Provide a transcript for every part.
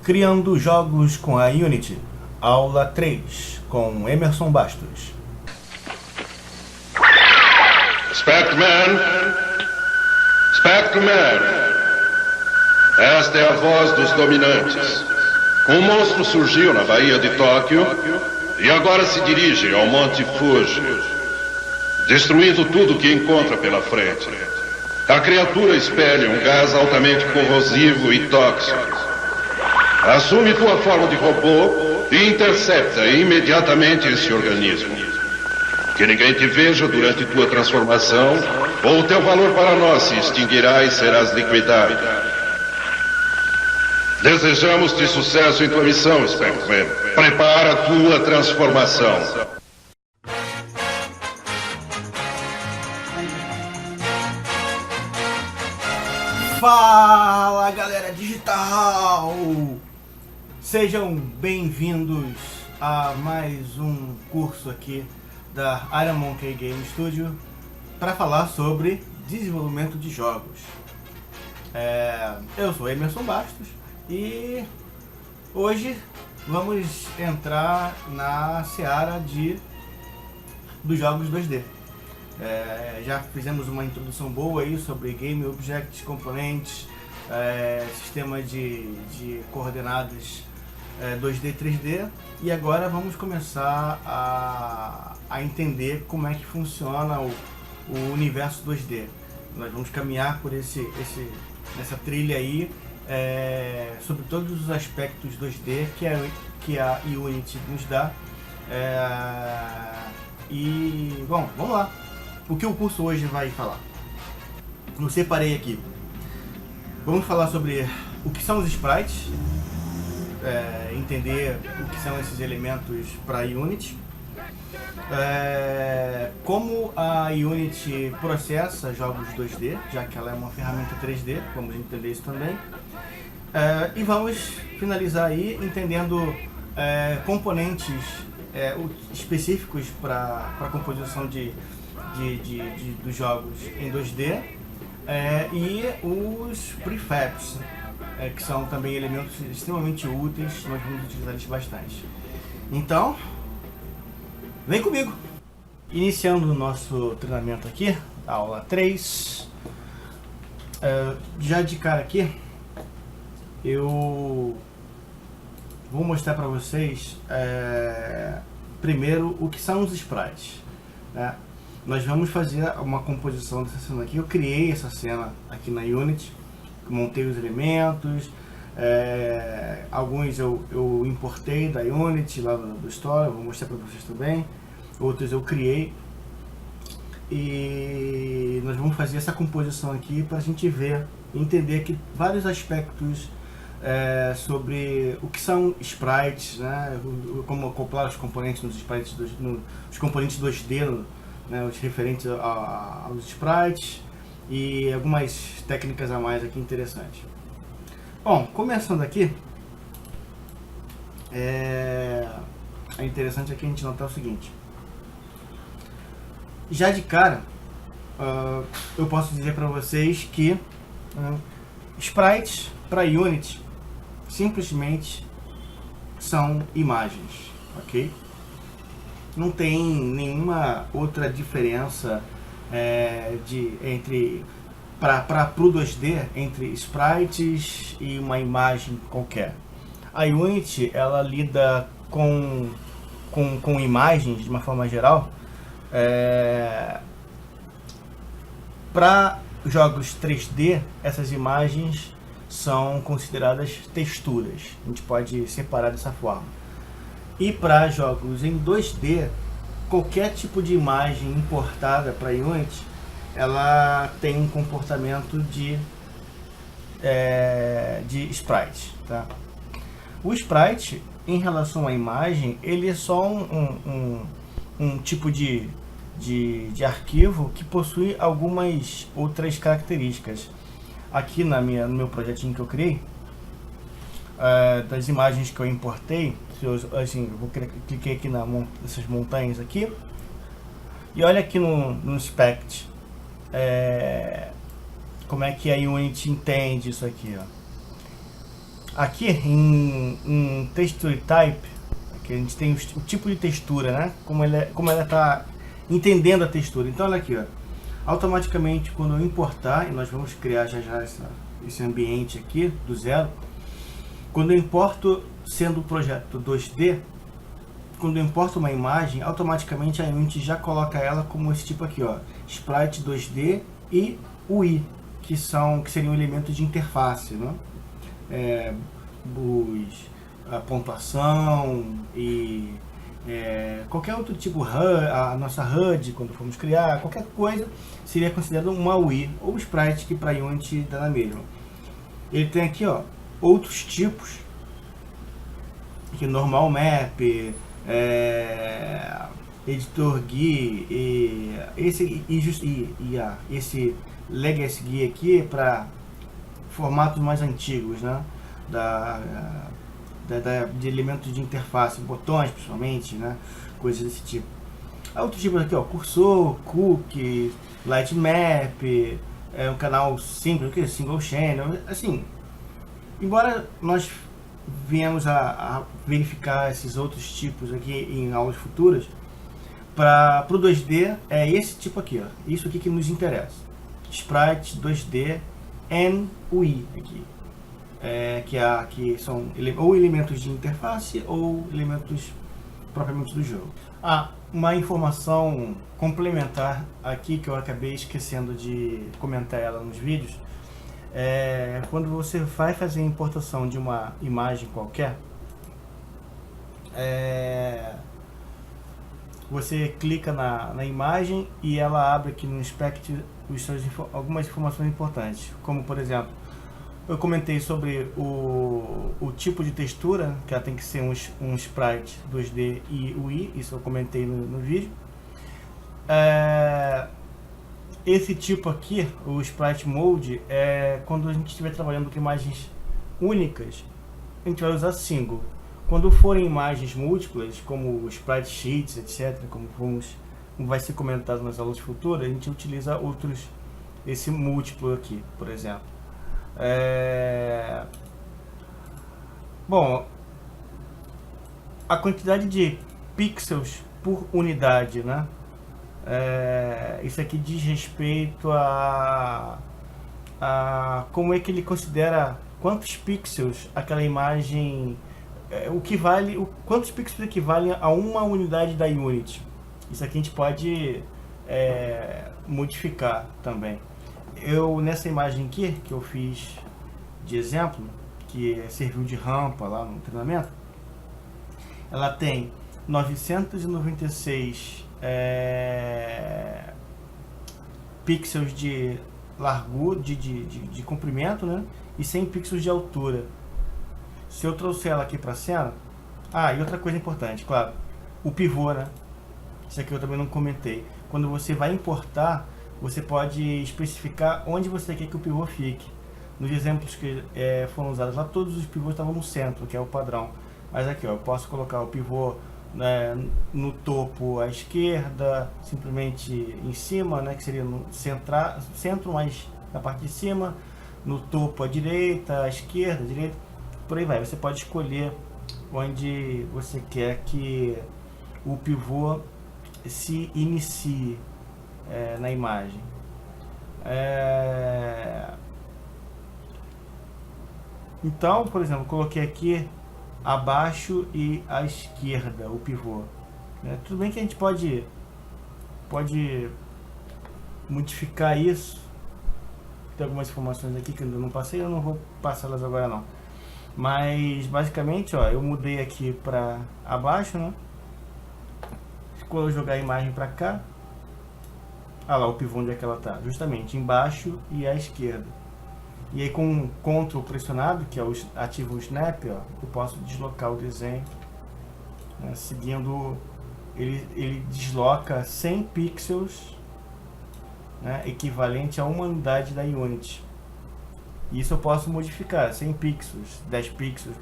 Criando jogos com a Unity, aula 3, com Emerson Bastos. Spectreman! Spectreman! Esta é a voz dos dominantes. Um monstro surgiu na Baía de Tóquio e agora se dirige ao Monte Fuji, destruindo tudo que encontra pela frente. A criatura espelha um gás altamente corrosivo e tóxico. Assume tua forma de robô e intercepta imediatamente esse organismo. Que ninguém te veja durante tua transformação, ou teu valor para nós se extinguirá e serás liquidado. Desejamos-te sucesso em tua missão, Spectreman. Prepara a tua transformação. Fala, galera digital! Sejam bem-vindos a mais um curso aqui da Iron Monkey Game Studio para falar sobre desenvolvimento de jogos. Eu sou Emerson Bastos e hoje vamos entrar na seara dos jogos 2D. Já fizemos uma introdução boa aí sobre Game Objects, componentes, sistema de coordenadas 2D, 3D, e agora vamos começar a entender como é que funciona o universo 2D. Nós vamos caminhar por nessa trilha aí sobre todos os aspectos 2D que a Unity nos dá. Bom, vamos lá. O que o curso hoje vai falar? Eu separei aqui. Vamos falar sobre o que são os sprites, entender o que são esses elementos para a Unity, como a Unity processa jogos 2D, já que ela é uma ferramenta 3D, vamos entender isso também. E vamos finalizar aí entendendo componentes específicos para a composição dos jogos em 2D e os prefabs, que são também elementos extremamente úteis, nós vamos utilizar eles bastante. Então, vem comigo! Iniciando o nosso treinamento aqui, aula 3, já de cara aqui, eu vou mostrar para vocês primeiro o que são os sprites. Nós vamos fazer uma composição dessa cena aqui. Eu criei essa cena aqui na Unity, montei os elementos, alguns eu importei da Unity lá do Store, eu vou mostrar para vocês também, outros eu criei, e nós vamos fazer essa composição aqui para a gente ver, entender aqui vários aspectos sobre o que são sprites, né? Como acoplar os componentes nos sprites, os componentes 2D, os referentes aos sprites e algumas técnicas a mais aqui interessantes. Bom, começando aqui, é interessante aqui a gente notar o seguinte. Já de cara, eu posso dizer para vocês que sprites para Unity simplesmente são imagens, ok? Não tem nenhuma outra diferença pro 2D entre sprites e uma imagem qualquer. A Unity ela lida com imagens de uma forma geral. Para jogos 3D, essas imagens são consideradas texturas. A gente pode separar dessa forma. E para jogos em 2D, qualquer tipo de imagem importada para Unity, ela tem um comportamento de sprite. Tá? O sprite, em relação à imagem, ele é só um tipo de arquivo que possui algumas outras características. Aqui no meu projetinho que eu criei, das imagens que eu importei, assim, cliquei aqui nessas montanhas aqui e olha aqui no Spect como é que a Unity entende isso aqui, ó. Aqui em Texture Type, que a gente tem o tipo de textura, né? Como ela está entendendo a textura. Então olha aqui, ó. Automaticamente quando eu importar, e nós vamos criar já esse ambiente aqui do zero, quando eu importo sendo o projeto 2D, quando eu importo uma imagem, automaticamente a Unity já coloca ela como esse tipo aqui, ó, Sprite 2D e UI, que seriam elementos de interface, né? A pontuação e qualquer outro tipo, a nossa HUD, quando formos criar, qualquer coisa seria considerado uma UI ou Sprite, que para Unity dá na mesma. Ele tem aqui, ó, outros tipos, que normal map, editor GUI e esse legacy GUI aqui para formatos mais antigos, né? De elementos de interface, botões principalmente, né? Coisas desse tipo. Há outros tipos aqui, ó, cursor, cookie, light map, um canal simples, single channel, assim. Embora nós viemos a verificar esses outros tipos aqui em aulas futuras, para o 2D é esse tipo aqui, ó, isso aqui que nos interessa, Sprite 2D and UI aqui, que são ou elementos de interface ou elementos propriamente do jogo. Uma informação complementar aqui que eu acabei esquecendo de comentar ela nos vídeos. Quando você vai fazer a importação de uma imagem qualquer, você clica na imagem e ela abre aqui no Inspect algumas informações importantes, como por exemplo, eu comentei sobre o tipo de textura, que ela tem que ser um Sprite 2D e UI, isso eu comentei no vídeo. Esse tipo aqui, o Sprite Mode, quando a gente estiver trabalhando com imagens únicas, a gente vai usar single. Quando forem imagens múltiplas, como Sprite Sheets, etc., como vai ser comentado nas aulas futuras, a gente utiliza esse múltiplo aqui, por exemplo. Bom, a quantidade de pixels por unidade, né? Isso aqui diz respeito a como é que ele considera quantos pixels aquela imagem, quantos pixels equivalem a uma unidade da Unity. Isso aqui a gente pode modificar também. Nessa imagem aqui que eu fiz de exemplo, que serviu de rampa lá no treinamento, ela tem 996 pixels de largura, de comprimento, né? E 100 pixels de altura. Se eu trouxer ela aqui para a cena, e outra coisa importante, claro, o pivô, né? Isso aqui eu também não comentei. Quando você vai importar, você pode especificar onde você quer que o pivô fique. Nos exemplos que foram usados lá, todos os pivôs estavam no centro, que é o padrão. Mas aqui, ó, eu posso colocar o pivô no topo à esquerda, simplesmente em cima, né, que seria no centro, mas na parte de cima, no topo à direita, à esquerda, direita, por aí vai. Você pode escolher onde você quer que o pivô se inicie na imagem. Então, por exemplo, coloquei aqui abaixo e à esquerda o pivô. Tudo bem que a gente pode modificar isso. Tem algumas informações aqui que eu ainda não passei, eu não vou passá-las agora não. Mas basicamente, ó, eu mudei aqui para abaixo, né? Quando eu jogar a imagem para cá, lá o pivô onde é que ela tá, justamente embaixo e à esquerda. E aí com o Ctrl pressionado, que é ativo o Snap, ó, eu posso deslocar o desenho, né, seguindo, ele desloca 100 pixels, né, equivalente a uma unidade da Unity. Isso eu posso modificar, 100 pixels, 10 pixels,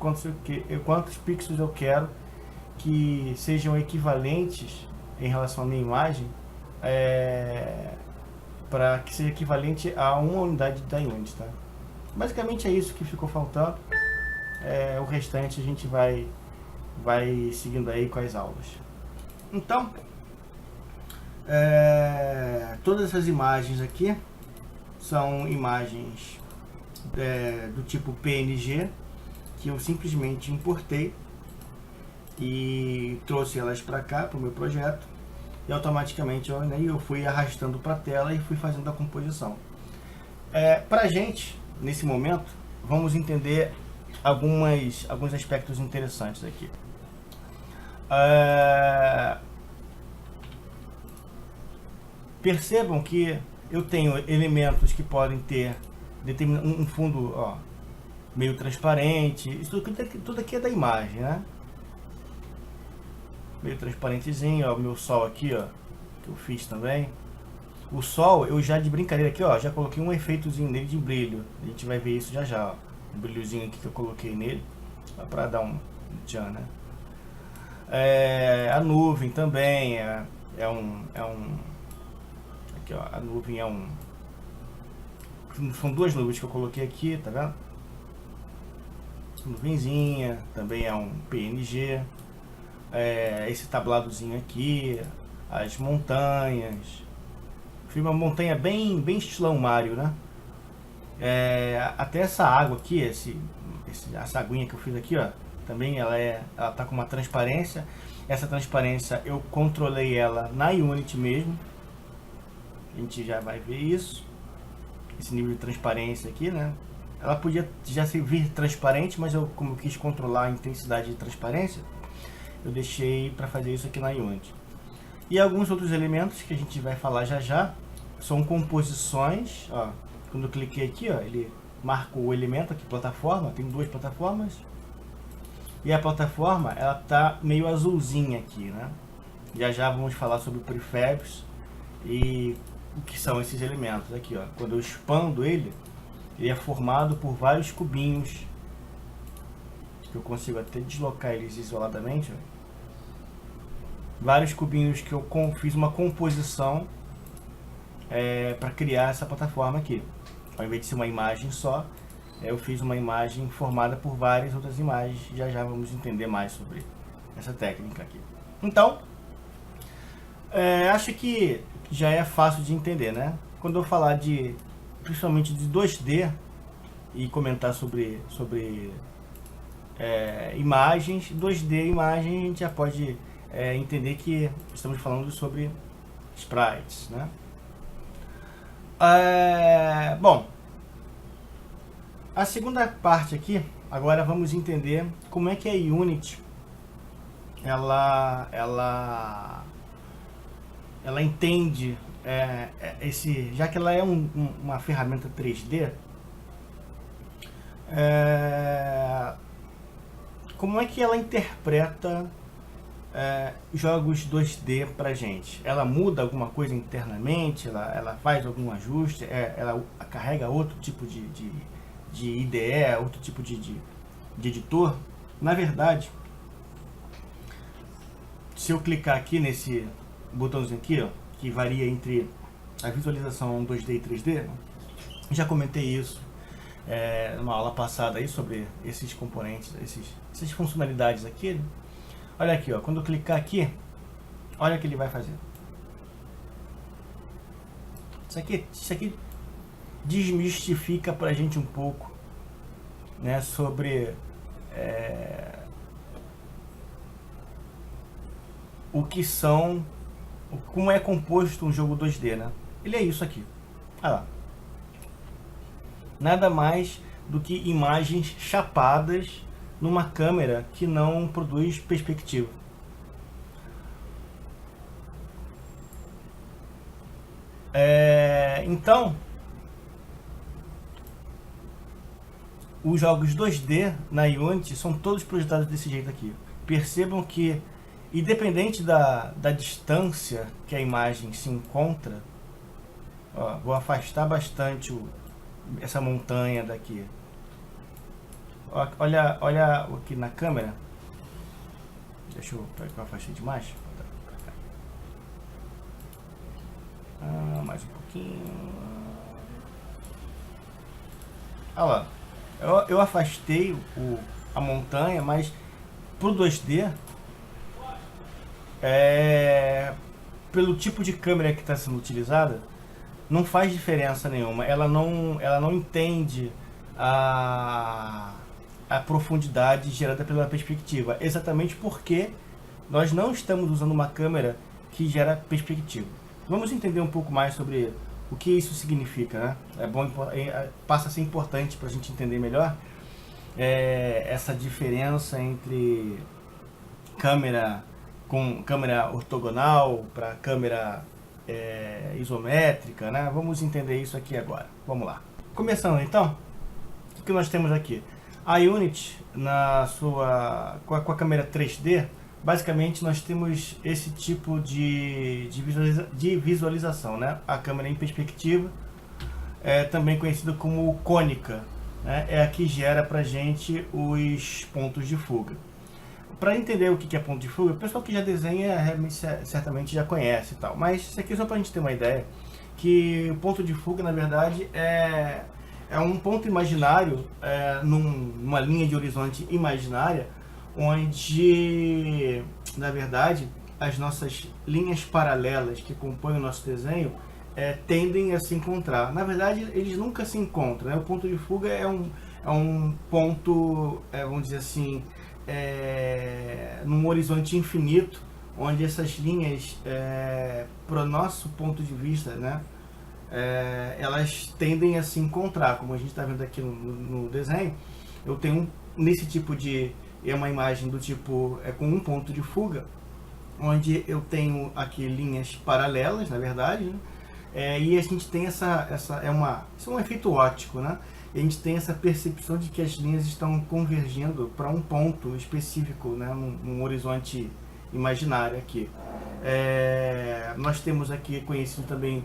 quantos pixels eu quero que sejam equivalentes em relação à minha imagem, para que seja equivalente a uma unidade da Unity, tá? Basicamente é isso que ficou faltando. o restante a gente vai seguindo aí com as aulas. Então, todas essas imagens aqui são imagens do tipo PNG, que eu simplesmente importei e trouxe elas para cá, para o meu projeto, e automaticamente eu fui arrastando para a tela e fui fazendo a composição. Para a gente, nesse momento, vamos entender alguns aspectos interessantes aqui. Percebam que eu tenho elementos que podem ter um fundo meio transparente. Isso tudo aqui é da imagem, né? Meio transparentezinho, o meu sol aqui, que eu fiz também. O sol, eu já de brincadeira aqui, já coloquei um efeitozinho nele de brilho. A gente vai ver isso já, o brilhozinho aqui que eu coloquei nele, para dar um tchan, né? A nuvem também aqui, a nuvem são duas nuvens que eu coloquei aqui, tá vendo? Nuvenzinha, também é um PNG. Esse tabladozinho aqui, as montanhas. Fiz uma montanha bem estilão Mario, né? Até essa água aqui, essa aguinha que eu fiz aqui, também ela tá com uma transparência. Essa transparência eu controlei ela na Unity mesmo. A gente já vai ver isso. Esse nível de transparência aqui, né? Ela podia já vir transparente, mas como eu quis controlar a intensidade de transparência, eu deixei para fazer isso aqui na Unity. E alguns outros elementos que a gente vai falar já são composições. Quando eu cliquei aqui, ele marcou o elemento aqui, plataforma. Tem duas plataformas. E a plataforma, ela tá meio azulzinha aqui, né? Já vamos falar sobre prefabs e o que são esses elementos aqui, Quando eu expando ele é formado por vários cubinhos, que eu consigo até deslocar eles isoladamente, vários cubinhos que eu fiz uma composição para criar essa plataforma aqui. Ao invés de ser uma imagem só, eu fiz uma imagem formada por várias outras imagens. Já vamos entender mais sobre essa técnica aqui. Então, acho que já é fácil de entender, né? Quando eu falar principalmente de 2D e comentar sobre imagens, 2D imagem, a gente já pode entender que estamos falando sobre sprites, né? Bom, a segunda parte aqui, agora vamos entender como é que a Unity ela entende já que ela é uma ferramenta 3D, como é que ela interpreta jogos 2D pra gente? Ela muda alguma coisa internamente? Ela faz algum ajuste? Ela carrega outro tipo de IDE, outro tipo de editor? Na verdade, se eu clicar aqui nesse botãozinho aqui, que varia entre a visualização 2D e 3D, já comentei isso numa aula passada aí sobre esses componentes, essas funcionalidades aqui. Olha aqui, quando eu clicar aqui, olha o que ele vai fazer. Isso aqui desmistifica pra gente um pouco, né, sobre como é composto um jogo 2D, né? Ele é isso aqui. Olha lá. Nada mais do que imagens chapadas numa câmera que não produz perspectiva. Então, os jogos 2D na Unity são todos projetados desse jeito aqui. Percebam que, independente da distância que a imagem se encontra, vou afastar bastante essa montanha daqui. Olha aqui na câmera. Deixa eu ver que eu afastei demais. Mais um pouquinho. Olha lá. Eu afastei a montanha, mas pro 2D, pelo tipo de câmera que está sendo utilizada, não faz diferença nenhuma. Ela não entende a profundidade gerada pela perspectiva, exatamente porque nós não estamos usando uma câmera que gera perspectiva. Vamos entender um pouco mais sobre o que isso significa, né? Passa a ser importante para a gente entender melhor essa diferença entre câmera ortogonal para câmera isométrica, né? Vamos entender isso aqui agora. Vamos lá. Começando então, o que nós temos aqui? A Unity, com a câmera 3D, basicamente nós temos esse tipo de visualização, né? A câmera em perspectiva, também conhecida como cônica, né? É a que gera pra gente os pontos de fuga. Para entender o que é ponto de fuga, o pessoal que já desenha certamente já conhece e tal, mas isso aqui é só para a gente ter uma ideia, que o ponto de fuga na verdade é um ponto imaginário, numa linha de horizonte imaginária, onde na verdade as nossas linhas paralelas que compõem o nosso desenho tendem a se encontrar. Na verdade eles nunca se encontram, né? O ponto de fuga é um ponto, vamos dizer assim, num horizonte infinito, onde essas linhas, para o nosso ponto de vista, né, elas tendem a se encontrar, como a gente está vendo aqui no desenho. Eu tenho nesse tipo de uma imagem do tipo com um ponto de fuga, onde eu tenho aqui linhas paralelas, na verdade, né, e a gente tem isso é um efeito óptico, né? A gente tem essa percepção de que as linhas estão convergindo para um ponto específico, né, num horizonte imaginário aqui. Nós temos aqui conhecido também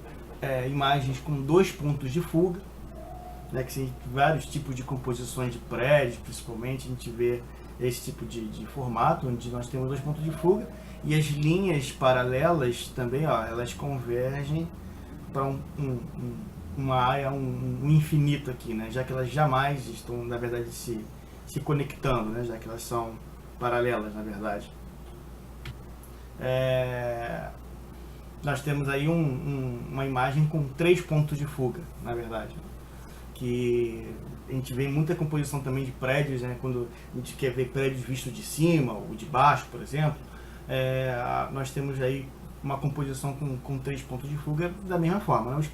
imagens com 2 pontos de fuga, né, que tem vários tipos de composições de prédios, principalmente a gente vê esse tipo de formato, onde nós temos 2 pontos de fuga, e as linhas paralelas também, elas convergem para uma área, um infinito aqui, né? Já que elas jamais estão, na verdade, se conectando, né? Já que elas são paralelas, na verdade. Nós temos aí uma imagem com 3 pontos de fuga, na verdade, que a gente vê muita composição também de prédios, né? Quando a gente quer ver prédios vistos de cima ou de baixo, por exemplo, nós temos aí uma composição com 3 pontos de fuga da mesma forma, né?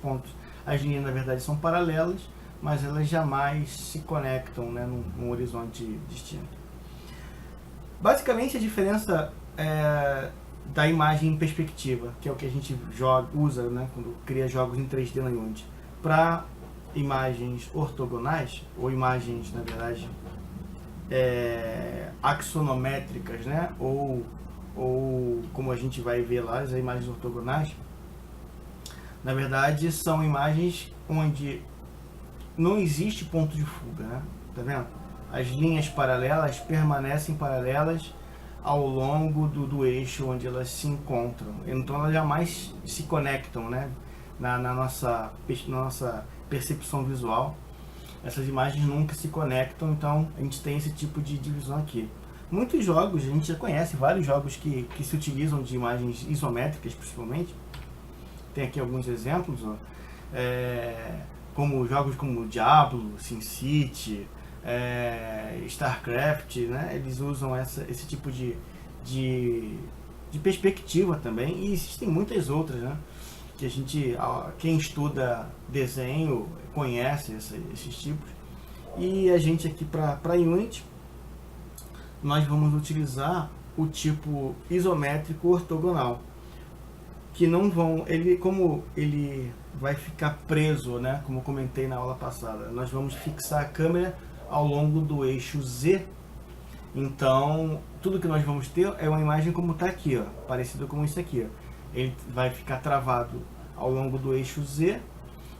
As linhas na verdade são paralelas, mas elas jamais se conectam, né, num horizonte distinto. Basicamente a diferença da imagem em perspectiva, que é o que a gente usa, né, quando cria jogos em 3D na Unity, para imagens ortogonais, ou imagens na verdade axonométricas, né, ou como a gente vai ver lá, as imagens ortogonais, na verdade são imagens onde não existe ponto de fuga, né? Tá vendo? As linhas paralelas permanecem paralelas ao longo do eixo onde elas se encontram. Então elas jamais se conectam, né? Na nossa percepção visual. Essas imagens nunca se conectam, então a gente tem esse tipo de divisão aqui. Muitos jogos, a gente já conhece vários jogos que se utilizam de imagens isométricas, principalmente. Tem aqui alguns exemplos, como jogos como Diablo, SimCity, StarCraft, né? Eles usam esse tipo de perspectiva também, e existem muitas outras, né? Que quem estuda desenho conhece esses tipos. E a gente aqui para Unity, nós vamos utilizar o tipo isométrico ortogonal, que não vão, como ele vai ficar preso, né, como eu comentei na aula passada, nós vamos fixar a câmera ao longo do eixo Z. Então tudo que nós vamos ter é uma imagem como está aqui, ó, parecido com isso aqui, ó. Ele vai ficar travado ao longo do eixo Z,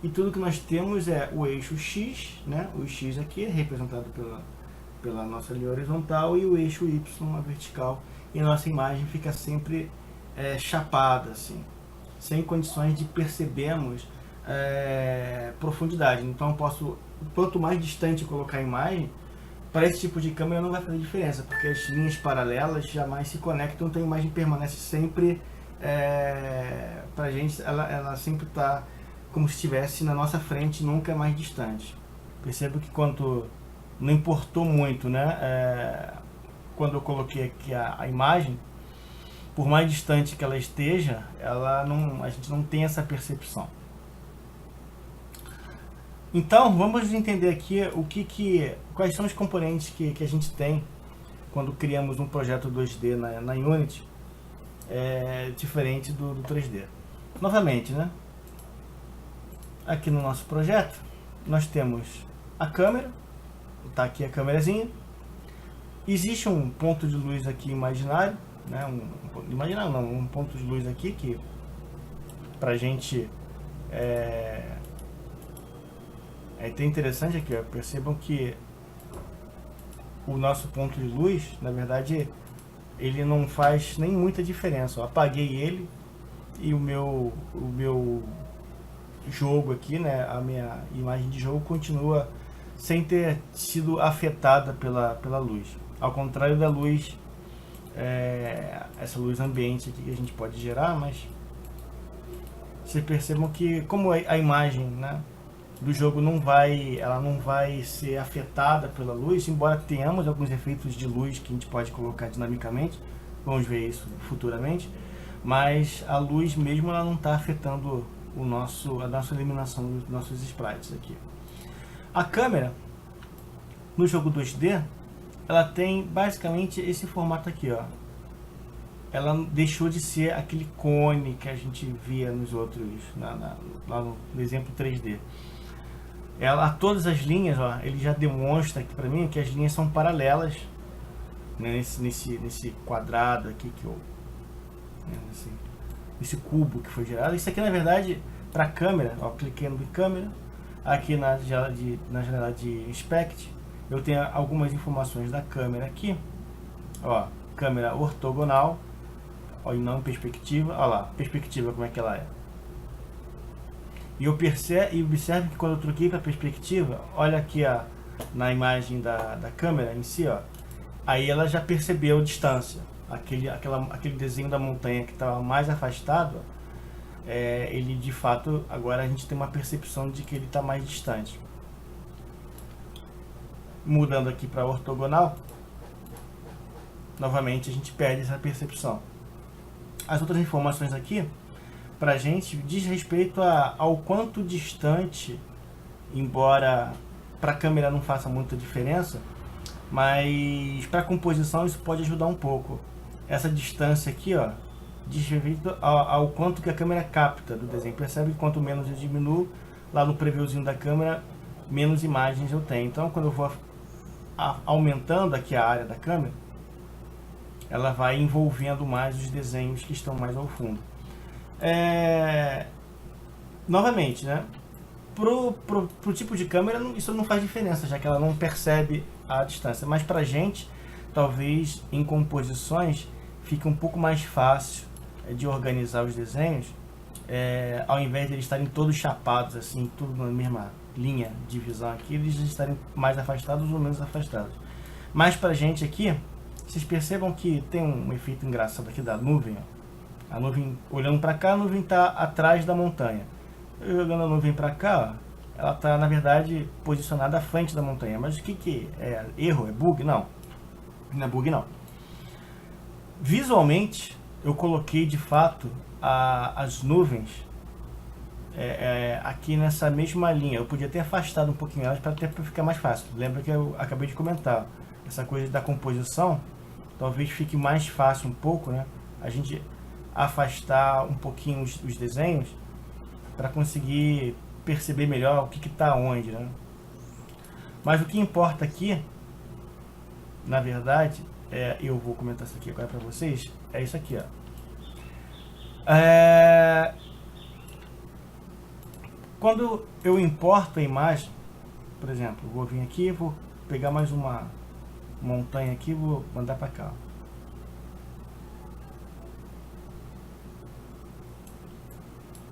e tudo que nós temos é o eixo X, né, o X aqui representado pela nossa linha horizontal, e o eixo Y, a vertical, e a nossa imagem fica sempre chapada, assim, sem condições de percebermos profundidade. Então quanto mais distante eu colocar a imagem, para esse tipo de câmera não vai fazer diferença, porque as linhas paralelas jamais se conectam, então a imagem permanece sempre, pra gente, ela sempre está como se estivesse na nossa frente, nunca mais distante. Percebo que quando não importou muito, né, quando eu coloquei aqui a imagem, por mais distante que ela esteja, a gente não tem essa percepção. Então, vamos entender aqui quais são os componentes que a gente tem quando criamos um projeto 2D na Unity, diferente do 3D. Novamente, né? Aqui no nosso projeto, nós temos a câmera, está aqui a câmerazinha. Existe um ponto de luz aqui imaginário, né? Um ponto de luz aqui que pra gente é até interessante aqui, ó. Percebam que o nosso ponto de luz, na verdade, ele não faz nem muita diferença. Eu apaguei ele e o meu jogo aqui, né, a minha imagem de jogo continua sem ter sido afetada pela luz. Ao contrário da luz, essa luz ambiente aqui que a gente pode gerar, mas vocês percebam que como a imagem, né, do jogo não vai ser afetada pela luz, embora tenhamos alguns efeitos de luz que a gente pode colocar dinamicamente, vamos ver isso futuramente, mas a luz mesmo ela não está afetando a nossa eliminação dos nossos sprites aqui. A câmera no jogo 2D ela tem basicamente esse formato aqui, ó. Ela deixou de ser aquele cone que a gente via nos outros, lá no exemplo 3D. Todas as linhas, ó, ele já demonstra aqui para mim que as linhas são paralelas, né, nesse quadrado aqui nesse cubo que foi gerado. Isso aqui na verdade para a câmera, ó, cliquei no câmera, aqui na janela de Inspect, eu tenho algumas informações da câmera aqui, ó, câmera ortogonal, ó, e não perspectiva, ó lá, perspectiva como é que ela é. E observe que quando eu troquei para perspectiva, olha aqui na imagem da câmera em si, ó, aí ela já percebeu a distância. Aquele desenho da montanha que estava mais afastado, ele de fato, agora a gente tem uma percepção de que ele está mais distante. Mudando aqui para ortogonal, novamente a gente perde essa percepção. As outras informações aqui pra gente diz respeito ao quanto distante, embora para a câmera não faça muita diferença, mas para a composição isso pode ajudar um pouco. Essa distância aqui, ó, diz respeito ao quanto que a câmera capta do desenho. Percebe que quanto menos eu diminuo, lá no previewzinho da câmera, menos imagens eu tenho. Então quando eu vou aumentando aqui a área da câmera, ela vai envolvendo mais os desenhos que estão mais ao fundo. Novamente, né, pro tipo de câmera isso não faz diferença, já que ela não percebe a distância, mas pra gente talvez em composições fique um pouco mais fácil de organizar os desenhos, ao invés de eles estarem todos chapados assim, tudo na mesma linha de visão aqui, eles estarem mais afastados ou menos afastados. Mas pra gente aqui, vocês percebam que tem um efeito engraçado aqui da nuvem, ó. A nuvem, olhando para cá, a nuvem está atrás da montanha. Eu jogando a nuvem para cá, ó, ela está, na verdade, posicionada à frente da montanha. Mas o que é erro? É bug? Não. Não é bug, não. Visualmente, eu coloquei, de fato, as nuvens aqui nessa mesma linha. Eu podia ter afastado um pouquinho elas para ficar mais fácil. Lembra que eu acabei de comentar. Essa coisa da composição, talvez fique mais fácil um pouco, né? A gente afastar um pouquinho os desenhos para conseguir perceber melhor o que está onde, né? Mas o que importa aqui, na verdade, eu vou comentar isso aqui agora para vocês, é isso aqui, ó. Quando eu importo a imagem, por exemplo, vou vir aqui, vou pegar mais uma montanha aqui, vou mandar para cá, ó.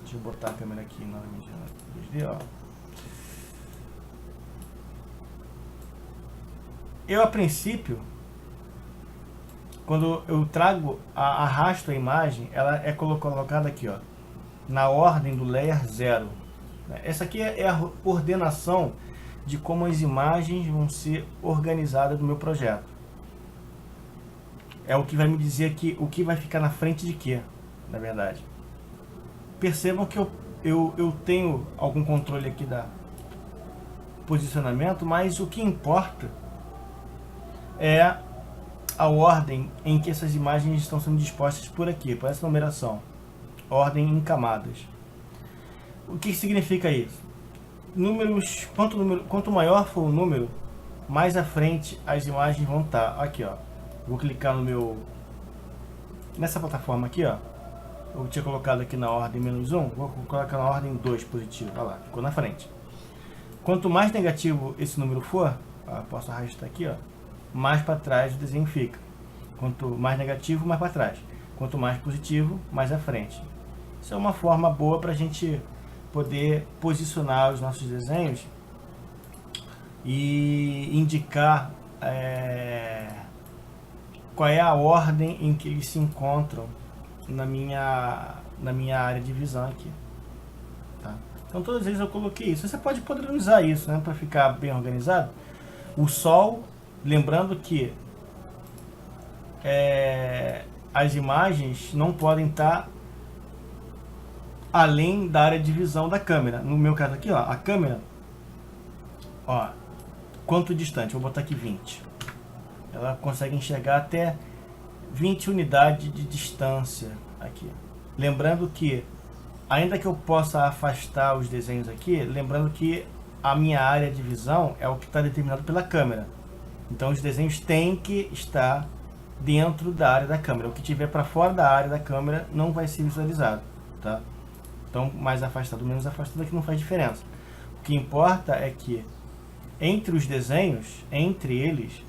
Deixa eu botar a câmera aqui novamente no 2D, ó. Eu, a princípio, quando eu trago, arrasto a imagem, ela é colocada aqui, ó, na ordem do layer 0. Essa aqui é a ordenação de como as imagens vão ser organizadas no meu projeto. É o que vai me dizer que o que vai ficar na frente de quê, na verdade. Percebam que eu tenho algum controle aqui da posicionamento, mas o que importa é a ordem em que essas imagens estão sendo dispostas por aqui, por essa numeração, ordem em camadas. O que significa isso? Números, quanto maior for o número, mais à frente as imagens vão estar. Aqui, ó, vou clicar no nessa plataforma aqui, ó, eu tinha colocado aqui na ordem -1, vou colocar na ordem 2 positivo, olha lá, ficou na frente. Quanto mais negativo esse número for, ó, posso arrastar aqui, ó, mais para trás o desenho fica. Quanto mais negativo, mais para trás. Quanto mais positivo, mais à frente. Isso é uma forma boa para a gente poder posicionar os nossos desenhos e indicar qual é a ordem em que eles se encontram na minha área de visão aqui. Tá? Então todas as vezes eu coloquei isso. Você pode padronizar isso, né, para ficar bem organizado. O sol, lembrando que as imagens não podem estar além da área de visão da câmera. No meu caso aqui, ó, a câmera, ó, quanto distante? Vou botar aqui 20. Ela consegue enxergar até 20 unidades de distância aqui. Lembrando que, ainda que eu possa afastar os desenhos aqui, lembrando que a minha área de visão é o que está determinado pela câmera. Então os desenhos têm que estar dentro da área da câmera. O que tiver para fora da área da câmera não vai ser visualizado, tá? Então, mais afastado, menos afastado, aqui não faz diferença. O que importa é que entre os desenhos, entre eles,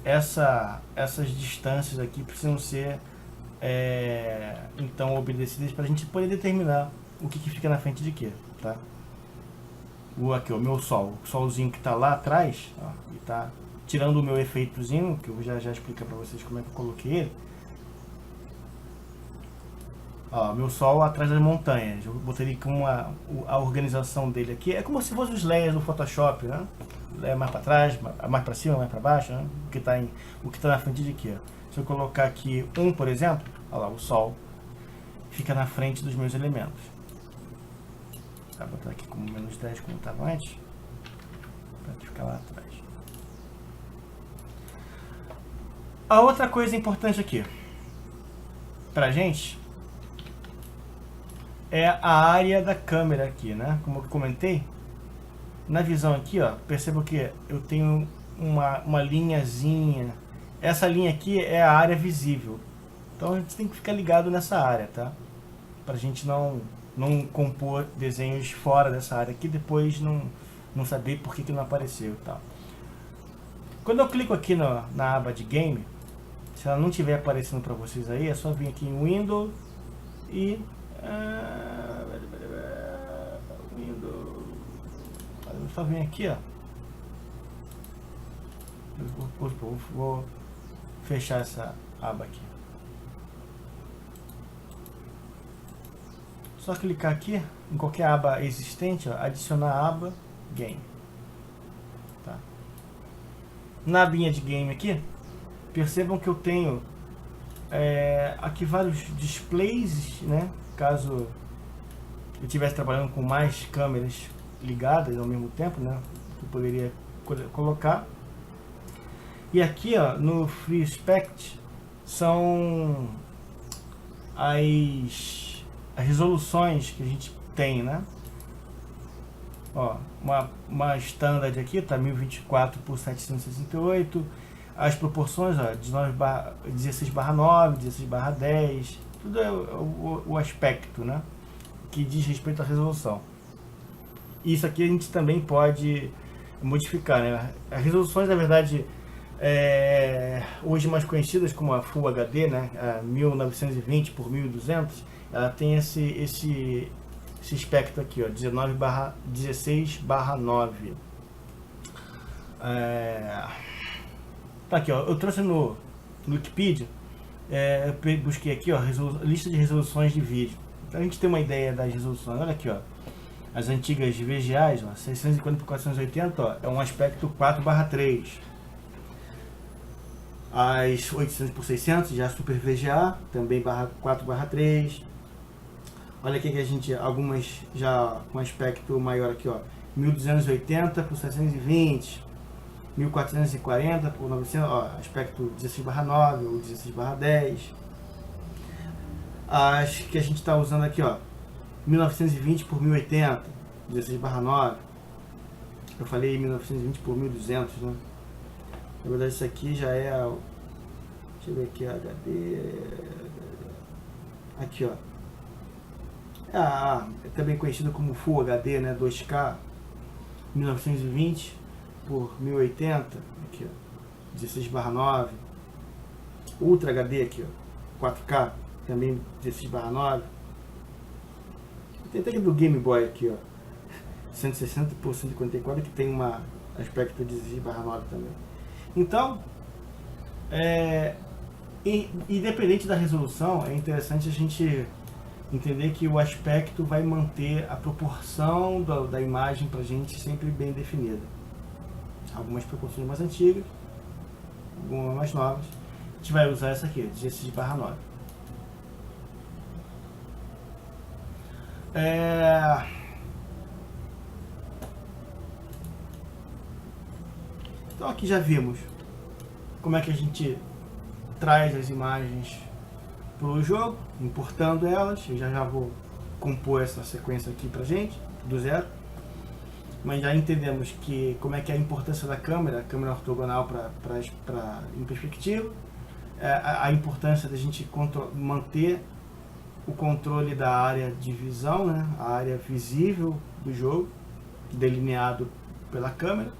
essas distâncias aqui precisam ser então obedecidas para a gente poder determinar o que fica na frente de quê, tá? Aqui, o meu sol, o solzinho que está lá atrás, ó, e tá tirando o meu efeitozinho, que eu já explico para vocês como é que eu coloquei ele. Ó, meu sol atrás das montanhas, eu botei com a organização dele aqui, é como se fossem os layers do Photoshop, né? Mais para trás, mais para cima, mais para baixo, né? O que está na frente de quê? Se eu colocar aqui 1, por exemplo, olha lá, o sol fica na frente dos meus elementos. Vou botar aqui como -10 como estava antes, para ficar lá atrás. A outra coisa importante aqui pra gente é a área da câmera aqui, né? Como eu comentei, na visão aqui, ó, perceba que eu tenho uma linhazinha. Essa linha aqui é a área visível. Então a gente tem que ficar ligado nessa área, tá? Pra gente não compor desenhos fora dessa área aqui, depois não saber por que não apareceu e tal. Quando eu clico aqui na aba de Game, se ela não estiver aparecendo para vocês aí, é só vir aqui em Windows e eu só vim aqui, ó. Vou fechar essa aba aqui. Só clicar aqui em qualquer aba existente, ó, adicionar a aba Game. Tá. Na abinha de Game aqui, percebam que eu tenho aqui vários displays, né? Caso eu estivesse trabalhando com mais câmeras ligadas ao mesmo tempo, né? Que eu poderia colocar. E aqui, ó, no Free Spect são as resoluções que a gente tem, né? Ó, uma standard aqui tá 1024 por 768. As proporções, ó, 16/9, 16/10, tudo é o aspecto, né, que diz respeito à resolução. Isso aqui a gente também pode modificar, né? As resoluções, na verdade, hoje mais conhecidas como a Full HD, né, a 1920 por 1200, ela tem esse aspecto aqui, ó, 16/9. Tá aqui, ó, eu trouxe no Wikipedia, eu busquei aqui, ó, lista de resoluções de vídeo. Pra gente ter uma ideia das resoluções, olha aqui, ó. As antigas VGAs, ó, 640 por 480, ó, é um aspecto 4/3. As 800 por 600, já Super VGA, também 4/3. Olha aqui que a gente, algumas já com aspecto maior aqui, ó, 1280 por 720, 1440 por 900, ó, aspecto 16/9 ou 16/10. As que a gente está usando aqui, ó, 1920 por 1080, 16/9. Eu falei 1920 por 1200, né? Na verdade isso aqui já é, deixa eu ver aqui, HD, aqui, ó. É também conhecido como Full HD, né? 2K, 1920 por 1080, aqui, ó, 16/9. Ultra HD aqui, ó, 4K, também 16/9. Tem até aqui do Game Boy aqui, ó, 160 por 144, que tem uma aspecto 16/9 também. Então, independente da resolução, é interessante a gente entender que o aspecto vai manter a proporção da imagem pra gente sempre bem definida. Algumas proporções mais antigas, algumas mais novas, a gente vai usar essa aqui, 16/9. Então aqui já vimos como é que a gente traz as imagens para o jogo, importando elas. Eu já vou compor essa sequência aqui pra gente, do zero. Mas já entendemos que como é que é a importância da câmera, a câmera ortogonal em perspectiva, a importância da gente manter o controle da área de visão, né, a área visível do jogo, delineado pela câmera.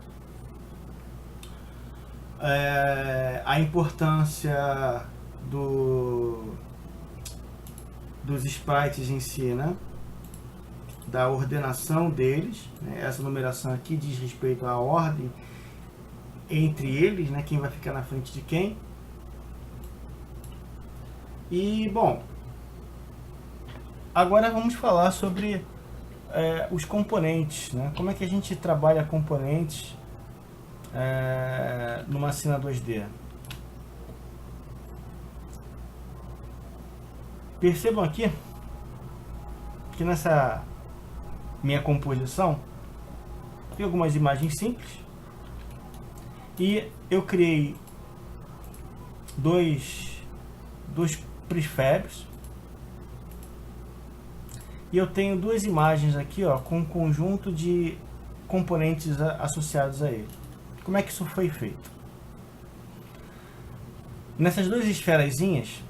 A importância dos sprites em si, né, da ordenação deles, né, essa numeração aqui diz respeito à ordem entre eles, né, quem vai ficar na frente de quem. E bom, agora vamos falar sobre os componentes, né, como é que a gente trabalha componentes numa cena 2D. Percebam aqui que nessa minha composição tem algumas imagens simples e eu criei dois prefabs e eu tenho duas imagens aqui, ó, com um conjunto de componentes associados a ele. Como é que isso foi feito? Nessas duas esferazinhas,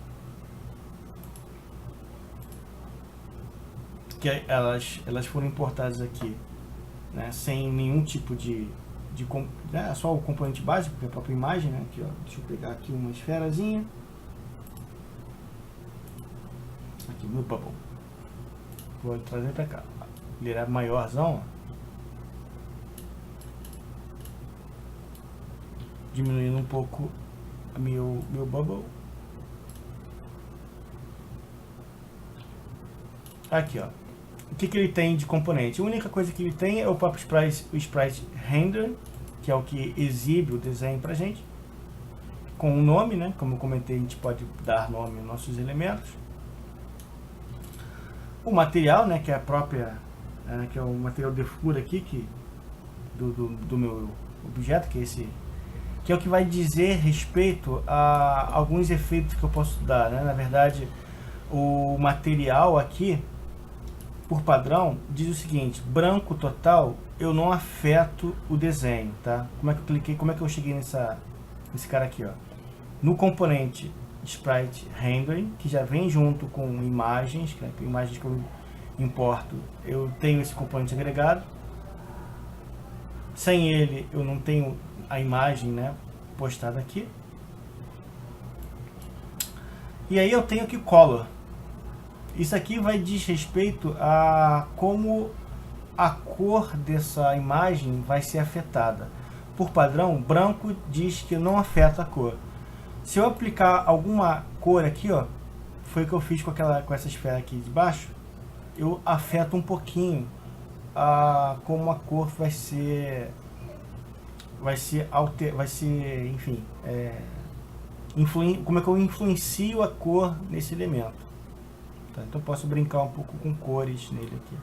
que elas foram importadas aqui, né, sem nenhum tipo né, só o componente básico, que é a própria imagem, né, aqui, ó, deixa eu pegar aqui uma esferazinha, aqui no bubble, vou trazer para cá, ele era maiorzão, ó. Diminuindo um pouco meu bubble. Aqui, ó. O que ele tem de componente? A única coisa que ele tem é o próprio sprite render, que é o que exibe o desenho pra gente, com um nome, né? Como eu comentei, a gente pode dar nome aos nossos elementos. O material, né? Que é a própria, que é o material de figura aqui, do meu objeto, que é esse, que é o que vai dizer respeito a alguns efeitos que eu posso dar, né? Na verdade, o material aqui, por padrão, diz o seguinte: branco total, eu não afeto o desenho, tá? Como é que eu cliquei, como é que eu cheguei nesse cara aqui, ó? No componente Sprite Rendering, que já vem junto com imagens, né? Imagens que eu importo, eu tenho esse componente agregado. Sem ele, eu não tenho a imagem, né, postada aqui. E aí eu tenho aqui Color. Isso aqui vai diz respeito a como a cor dessa imagem vai ser afetada. por padrão, branco diz que não afeta a cor. Se eu aplicar alguma cor aqui, ó, foi o que eu fiz com essa esfera aqui de baixo, eu afeto um pouquinho como a cor vai ser, enfim, como é que eu influencio a cor nesse elemento. Tá? Então eu posso brincar um pouco com cores nele aqui.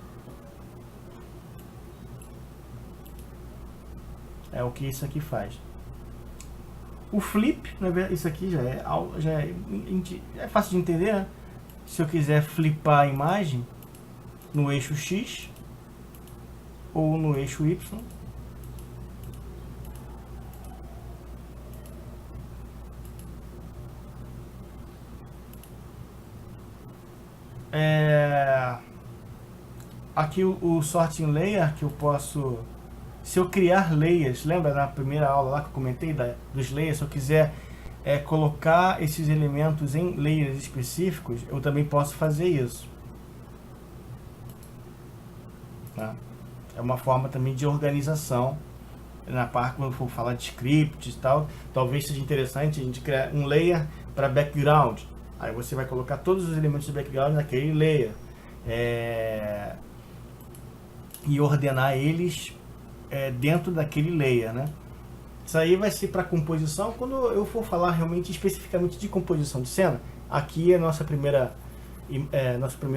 É o que isso aqui faz. O flip, isso aqui já é fácil de entender, né? Se eu quiser flipar a imagem no eixo X ou no eixo Y, aqui o sorting layer, que eu posso, se eu criar layers, lembra na primeira aula lá que eu comentei dos layers, se eu quiser colocar esses elementos em layers específicos, eu também posso fazer isso. Tá? É uma forma também de organização na parte quando for falar de scripts e tal. Talvez seja interessante a gente criar um layer para background. Aí você vai colocar todos os elementos de background naquele layer e ordenar eles dentro daquele layer, né? Isso aí vai ser para composição. Quando eu for falar realmente especificamente de composição de cena, aqui é nosso primeiro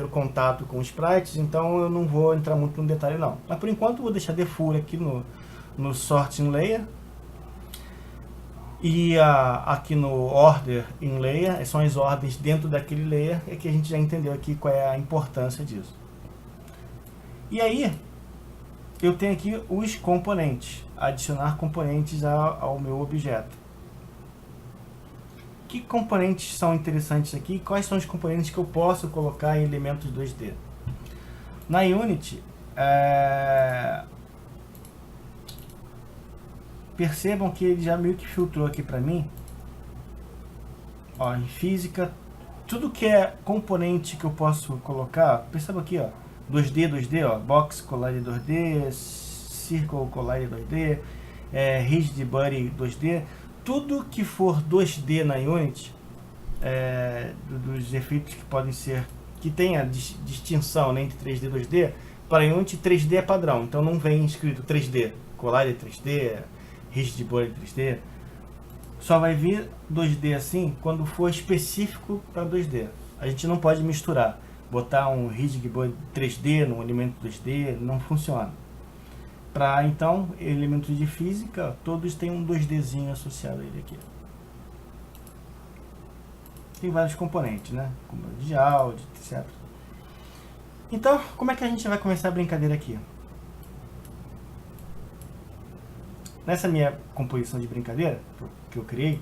contato com os sprites, então eu não vou entrar muito no detalhe não. Mas por enquanto eu vou deixar default aqui no sorting layer. E aqui no order in layer, são as ordens dentro daquele layer, que a gente já entendeu aqui qual é a importância disso. E aí, eu tenho aqui os componentes, adicionar componentes ao meu objeto. Que componentes são interessantes aqui? Quais são os componentes que eu posso colocar em elementos 2D? Na Unity, percebam que ele já meio que filtrou aqui para mim, ó, em física, tudo que é componente que eu posso colocar, perceba aqui, ó, 2D, ó, Box Collide 2D, Circle Collide 2D, Rigid Body 2D, tudo que for 2D na Unity, dos efeitos que podem ser, que tenha distinção, né, entre 3D e 2D, para a Unity 3D é padrão, então não vem escrito 3D, Collide 3D, Rigid Body 3D, só vai vir 2D assim quando for específico para 2D. A gente não pode misturar, botar um Rigid Body 3D num elemento 2D, não funciona. Para então, elementos de física, todos têm um 2Dzinho associado a ele aqui. Tem vários componentes, né? Componente de áudio, etc. Então, como é que a gente vai começar a brincadeira aqui? Nessa minha composição de brincadeira que eu criei,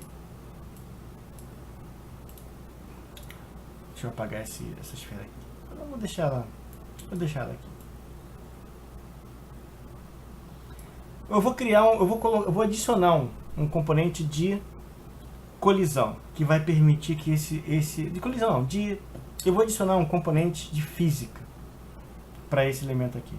deixa eu apagar essa esfera aqui. Eu não vou deixar ela, aqui. Eu vou adicionar um componente de colisão que vai permitir que de colisão não, eu vou adicionar um componente de física para esse elemento aqui.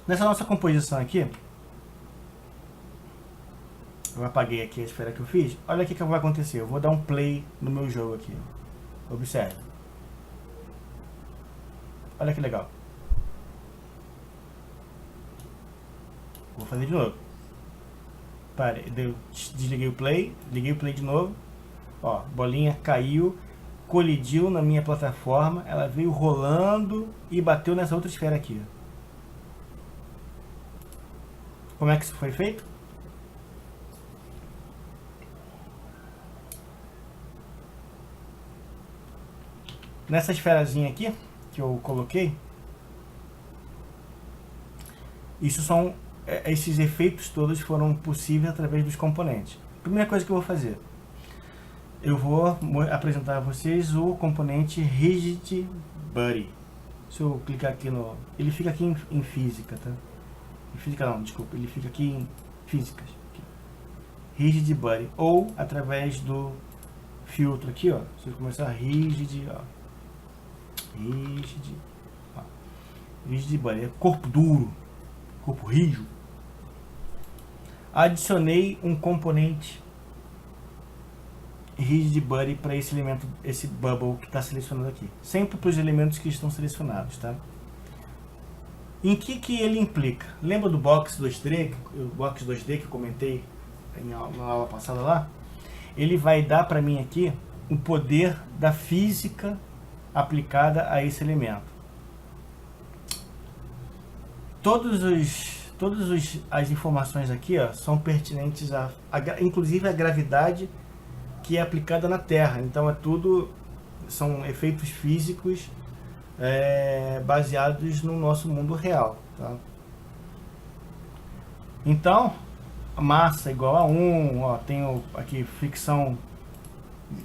Nessa nossa composição aqui, eu apaguei aqui a esfera que eu fiz. Olha o que vai acontecer. Eu vou dar um play no meu jogo aqui. Observe. Olha que legal. Vou fazer de novo. Pare, desliguei o play, liguei o play de novo. Ó, bolinha caiu, colidiu na minha plataforma, ela veio rolando e bateu nessa outra esfera aqui. Como é que isso foi feito? Nessa esferazinha aqui que eu coloquei, esses efeitos todos foram possíveis através dos componentes. Primeira coisa que eu vou fazer, eu vou apresentar a vocês o componente Rigid Body. Se eu clicar aqui ele fica aqui em física, tá? Em física não, desculpa, ele fica aqui em físicas. Aqui. Rigid Body, ou através do filtro aqui, ó. Se eu começar rigid, ó. Rigid Body, é corpo duro, corpo rígido. Adicionei um componente Rigid Body para esse elemento, esse bubble que está selecionado aqui. Sempre para os elementos que estão selecionados, tá? Em que ele implica? Lembra do Box 2D, o Box 2D que eu comentei na aula passada lá? Ele vai dar para mim aqui o poder da física aplicada a esse elemento. Todas as informações aqui, ó, são pertinentes inclusive a gravidade que é aplicada na Terra. Então são efeitos físicos baseados no nosso mundo real, tá? Então, massa igual a 1, ó, tenho aqui fricção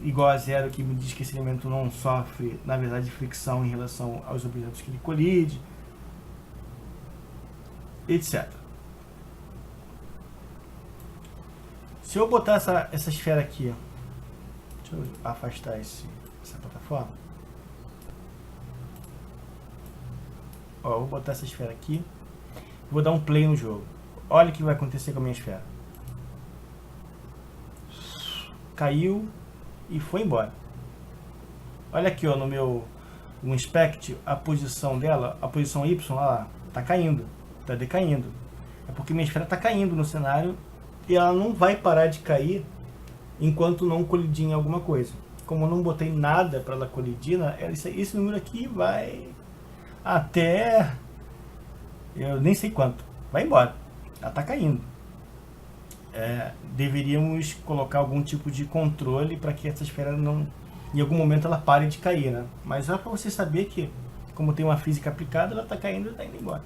igual a 0, que me diz que esse elemento não sofre, na verdade, fricção em relação aos objetos que ele colide, etc. Se eu botar essa esfera aqui, ó, deixa eu afastar essa plataforma. Ó, eu vou botar essa esfera aqui, vou dar um play no jogo. Olha o que vai acontecer com a minha esfera. Caiu e foi embora. Olha aqui, ó, no inspect, a posição dela, a posição Y, olha lá, tá caindo, tá decaindo. É porque minha esfera tá caindo no cenário e ela não vai parar de cair enquanto não colidir em alguma coisa. Como eu não botei nada para ela colidir, esse número aqui vai até eu nem sei quanto, vai embora, ela tá caindo. Deveríamos colocar algum tipo de controle para que essa esfera não, em algum momento ela pare de cair, né? Mas só para você saber que, como tem uma física aplicada, ela está caindo e está indo embora.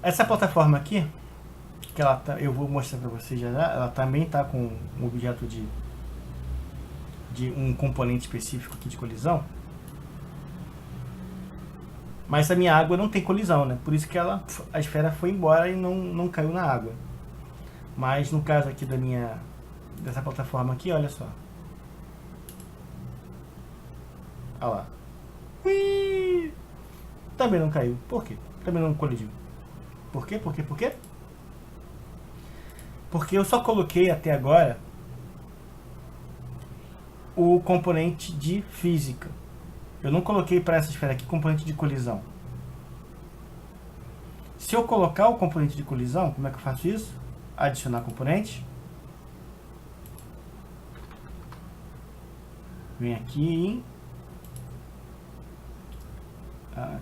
Essa plataforma aqui, que eu vou mostrar para vocês já, ela também está com um objeto de um componente específico aqui de colisão. Mas a minha água não tem colisão, né? Por isso que a esfera foi embora e não caiu na água. Mas no caso aqui dessa plataforma aqui, olha só. Olha lá. Ui! Também não caiu. Por quê? Também não colidiu. Por quê? Porque eu só coloquei até agora o componente de física. Eu não coloquei para essa esfera aqui componente de colisão. Se eu colocar o componente de colisão, como é que eu faço isso? Adicionar componente. Vem aqui.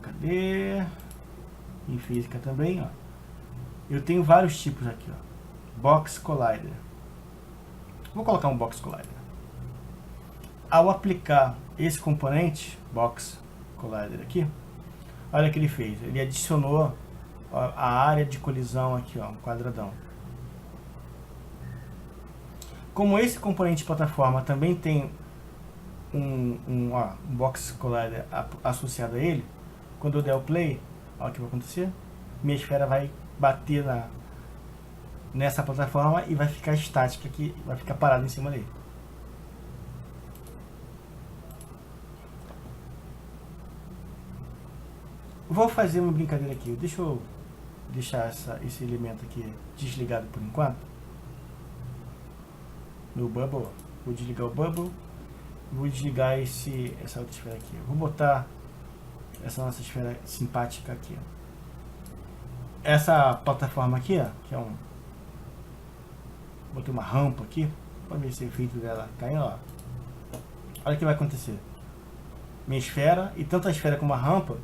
Cadê? Em física também, ó. Eu tenho vários tipos aqui, ó. Box Collider. Vou colocar um Box Collider. Ao aplicar esse componente, Box Collider aqui, olha o que ele fez. Ele adicionou a área de colisão aqui, ó, um quadradão. Como esse componente de plataforma também tem um Box Collider associado a ele, quando eu der o play, olha o que vai acontecer. Minha esfera vai bater nessa plataforma e vai ficar estática aqui, vai ficar parada em cima dele. Vou fazer uma brincadeira aqui. Deixa eu deixar esse elemento aqui desligado por enquanto. No Bubble. Vou desligar o Bubble. Vou desligar essa outra esfera aqui. Vou botar essa nossa esfera simpática aqui. Essa plataforma aqui, ó, que é botei uma rampa aqui. Para ver se o efeito dela caindo, ó. Olha o que vai acontecer. Minha esfera, e tanto a esfera como a rampa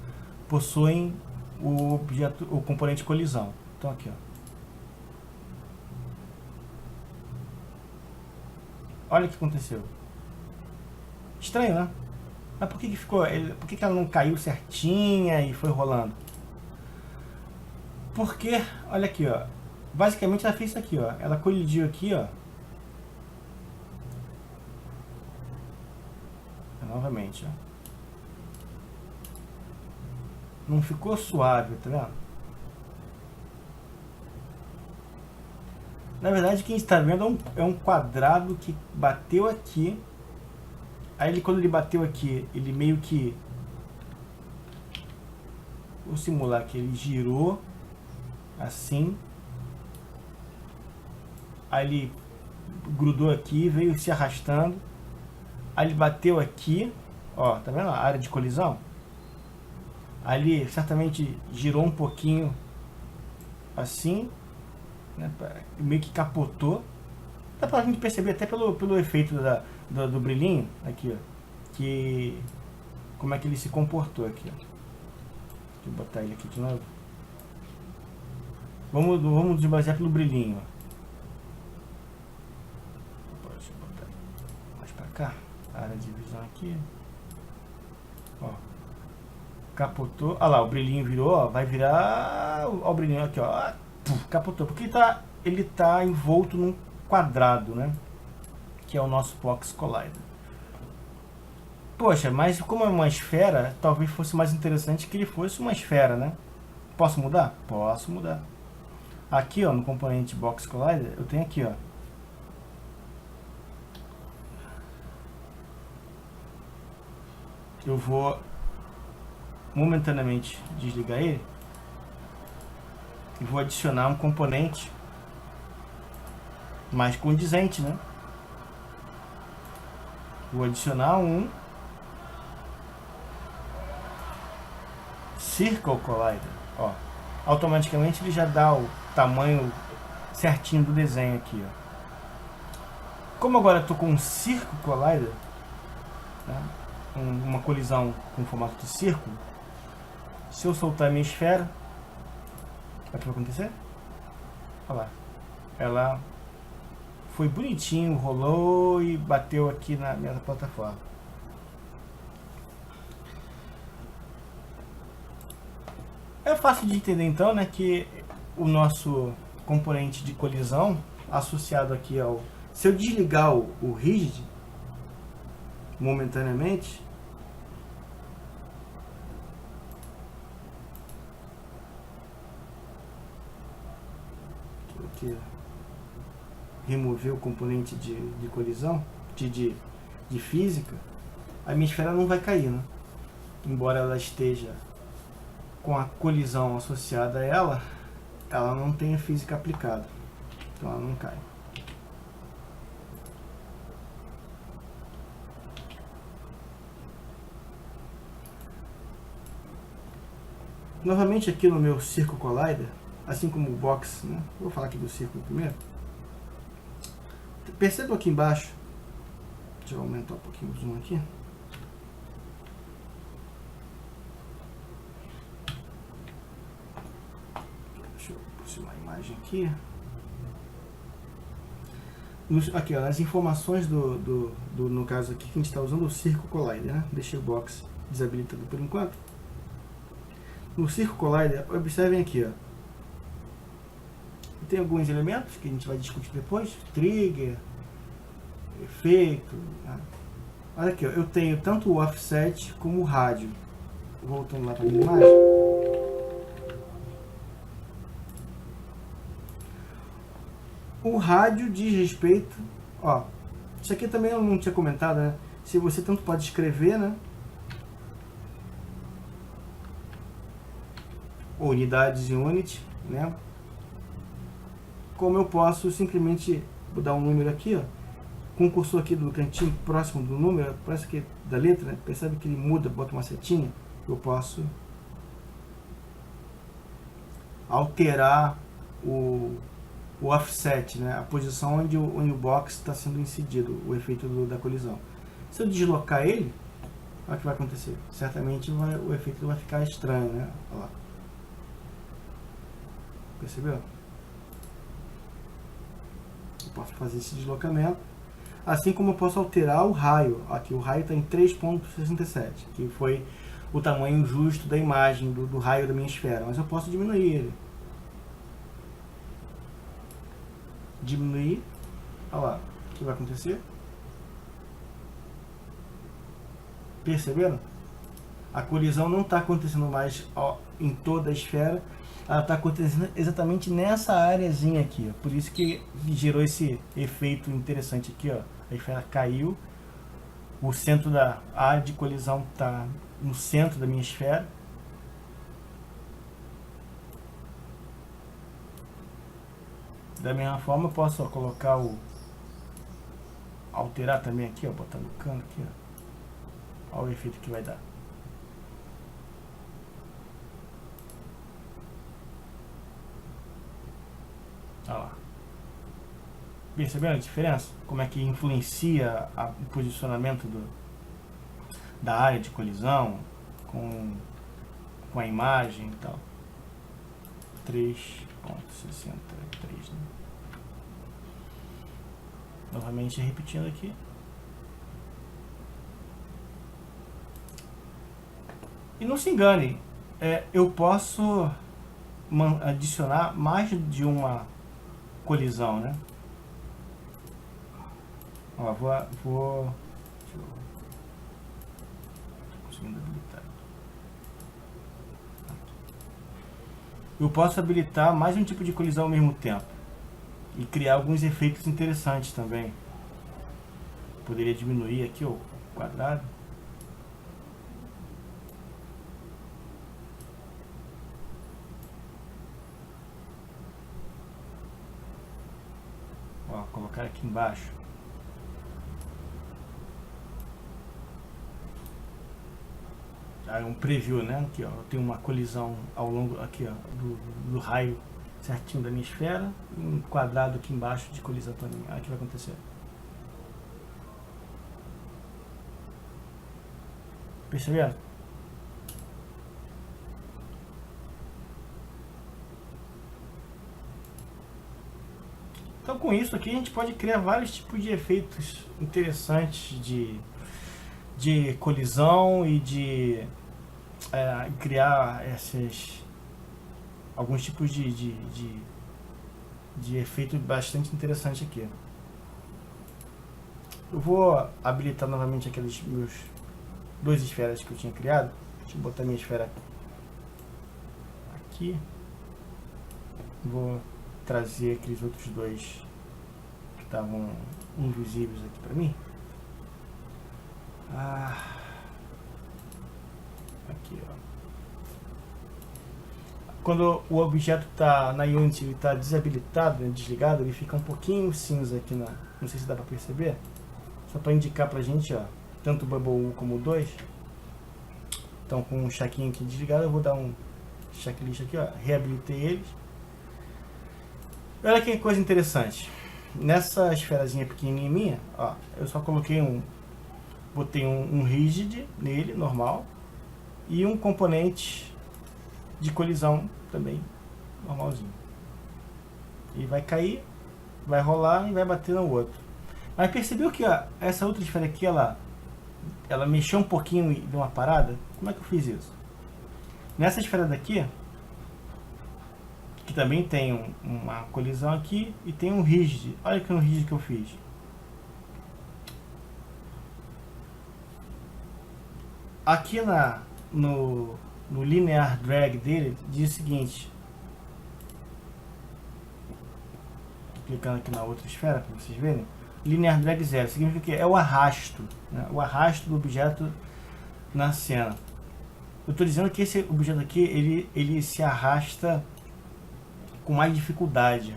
possuem o componente de colisão. Então aqui, ó. Olha o que aconteceu. Estranho, né? Mas por que ficou? Por que ela não caiu certinha e foi rolando? Porque, olha aqui, ó. Basicamente ela fez isso aqui, ó. Ela colidiu aqui, ó. Novamente, ó. Não ficou suave, tá vendo? Na verdade, quem está vendo é um quadrado que bateu aqui. Aí quando ele bateu aqui, ele meio que... Vou simular que ele girou assim. Aí ele grudou aqui, veio se arrastando. Aí ele bateu aqui, ó, tá vendo a área de colisão? Aí ele certamente girou um pouquinho assim, né, meio que capotou. Dá pra gente perceber até pelo efeito do brilhinho aqui, ó, que como é que ele se comportou aqui, ó. Deixa eu botar ele aqui de novo. Vamos desbasear pelo brilhinho, ó. Deixa eu botar mais pra cá, a área de visão aqui, ó. Capotou, olha lá, o brilhinho virou, ó, vai virar, ó, o brilhinho aqui, ó, capotou, porque ele tá envolto num quadrado, né, que é o nosso Box Collider. Poxa, mas como é uma esfera, talvez fosse mais interessante que ele fosse uma esfera, né? Posso mudar? Posso mudar. Aqui, ó, no componente Box Collider, eu tenho aqui, ó, eu vou momentaneamente desligar ele e vou adicionar um componente mais condizente, né? Vou adicionar um Circle Collider, ó. Automaticamente ele já dá o tamanho certinho do desenho aqui, ó. Como agora eu tô com um Circle Collider, né? Uma colisão com formato de círculo, se eu soltar a minha esfera, o que vai acontecer? Olha lá, ela foi bonitinho, rolou e bateu aqui na minha plataforma. É fácil de entender então, né, que o nosso componente de colisão associado aqui ao... Se eu desligar o Rigid momentaneamente, aqui, remover o componente de colisão, de física, a minha esfera não vai cair, né? Embora ela esteja com a colisão associada a ela, ela não tem a física aplicada, então ela não cai. Novamente aqui no meu Circle Collider, assim como o Box, né? Vou falar aqui do círculo primeiro. Perceba aqui embaixo, deixa eu aumentar um pouquinho o zoom aqui. Deixa eu aproximar a imagem aqui. Aqui, ó, as informações no caso aqui que a gente está usando o Circle Collider, né? Deixei o Box desabilitado por enquanto. No Circle Collider, observem aqui, ó. Tem alguns elementos que a gente vai discutir depois, trigger, efeito, né? Olha aqui, ó, eu tenho tanto o offset como o rádio. Voltando lá para a minha imagem. O rádio diz respeito, ó, isso aqui também eu não tinha comentado, né? Se você tanto pode escrever, né? Ou unidades em unit, né? Como eu posso simplesmente dar um número aqui, ó, com o cursor aqui do cantinho próximo do número, parece que da letra, né? Percebe que ele muda, bota uma setinha, eu posso alterar o offset, né? A posição onde o box está sendo incidido, o efeito da colisão. Se eu deslocar ele, olha o que vai acontecer. Certamente o efeito vai ficar estranho, né? Olha lá. Percebeu? Eu posso fazer esse deslocamento, assim como eu posso alterar o raio. Aqui o raio está em 3.67, que foi o tamanho justo da imagem do raio da minha esfera, mas eu posso diminuir ele. Diminuir, olha lá, o que vai acontecer? Perceberam? a colisão não está acontecendo mais em toda a esfera, ela está acontecendo exatamente nessa áreazinha aqui, ó. Por isso que gerou esse efeito interessante aqui, ó. A esfera caiu, o centro da área de colisão está no centro da minha esfera. Da mesma forma, eu posso colocar alterar também aqui, ó, botar no cano aqui, ó. Olha o efeito que vai dar. Olha lá. Percebendo a diferença? Como é que influencia o posicionamento da área de colisão com a imagem e tal. 3.63, né? Novamente repetindo aqui. E não se engane, eu posso adicionar mais de uma colisão, né? Ó, vou conseguindo habilitar. Eu posso habilitar mais um tipo de colisão ao mesmo tempo e criar alguns efeitos interessantes também. Poderia diminuir aqui o quadrado. Ó, colocar aqui embaixo. Aí um preview, né? Aqui, ó, eu tenho uma colisão ao longo aqui, ó, do raio certinho da minha esfera, e um quadrado aqui embaixo de colisão também. Aí o que vai acontecer? Perceberam? Então, com isso aqui a gente pode criar vários tipos de efeitos interessantes de colisão e de criar alguns tipos de efeito bastante interessante aqui. Eu vou habilitar novamente aqueles meus 2 esferas que eu tinha criado. Deixa eu botar minha esfera aqui. Vou trazer aqueles outros 2 que estavam invisíveis aqui para mim. Aqui, ó. Quando o objeto está na Unity, ele está desabilitado, né, desligado, ele fica um pouquinho cinza aqui não sei se dá para perceber. Só para indicar pra gente, ó, tanto o Bubble 1 como o 2 estão com um check-in aqui desligado. Eu vou dar um checklist aqui, ó, reabilitei eles. Olha que coisa interessante. Nessa esferazinha pequenininha minha, ó, eu só coloquei botei um rigid nele, normal, e um componente de colisão também, normalzinho. E vai cair, vai rolar e vai bater no outro. Mas percebeu que essa outra esfera aqui, ela mexeu um pouquinho e deu uma parada? Como é que eu fiz isso? Nessa esfera daqui, que também tem uma colisão aqui e tem um rigid. Olha que no rigid que eu fiz. Aqui no linear drag dele diz o seguinte. Tô clicando aqui na outra esfera para vocês verem. Linear drag 0 significa que é o arrasto, né? O arrasto do objeto na cena. Eu estou dizendo que esse objeto aqui ele se arrasta com mais dificuldade.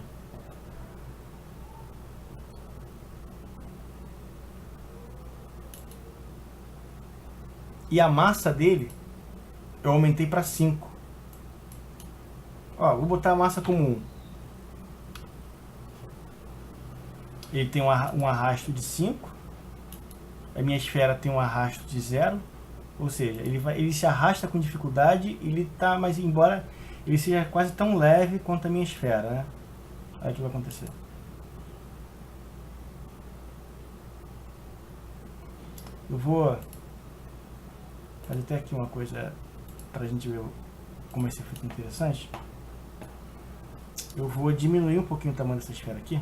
E a massa dele eu aumentei para 5. Ó, vou botar a massa como 1. Ele tem um arrasto de 5. A minha esfera tem um arrasto de 0. Ou seja, ele se arrasta com dificuldade. Ele tá, mas embora ele seja quase tão leve quanto a minha esfera, né? Aí o que vai acontecer? Eu vou fazer até aqui uma coisa pra gente ver como esse efeito é interessante. Eu vou diminuir um pouquinho o tamanho dessa esfera aqui.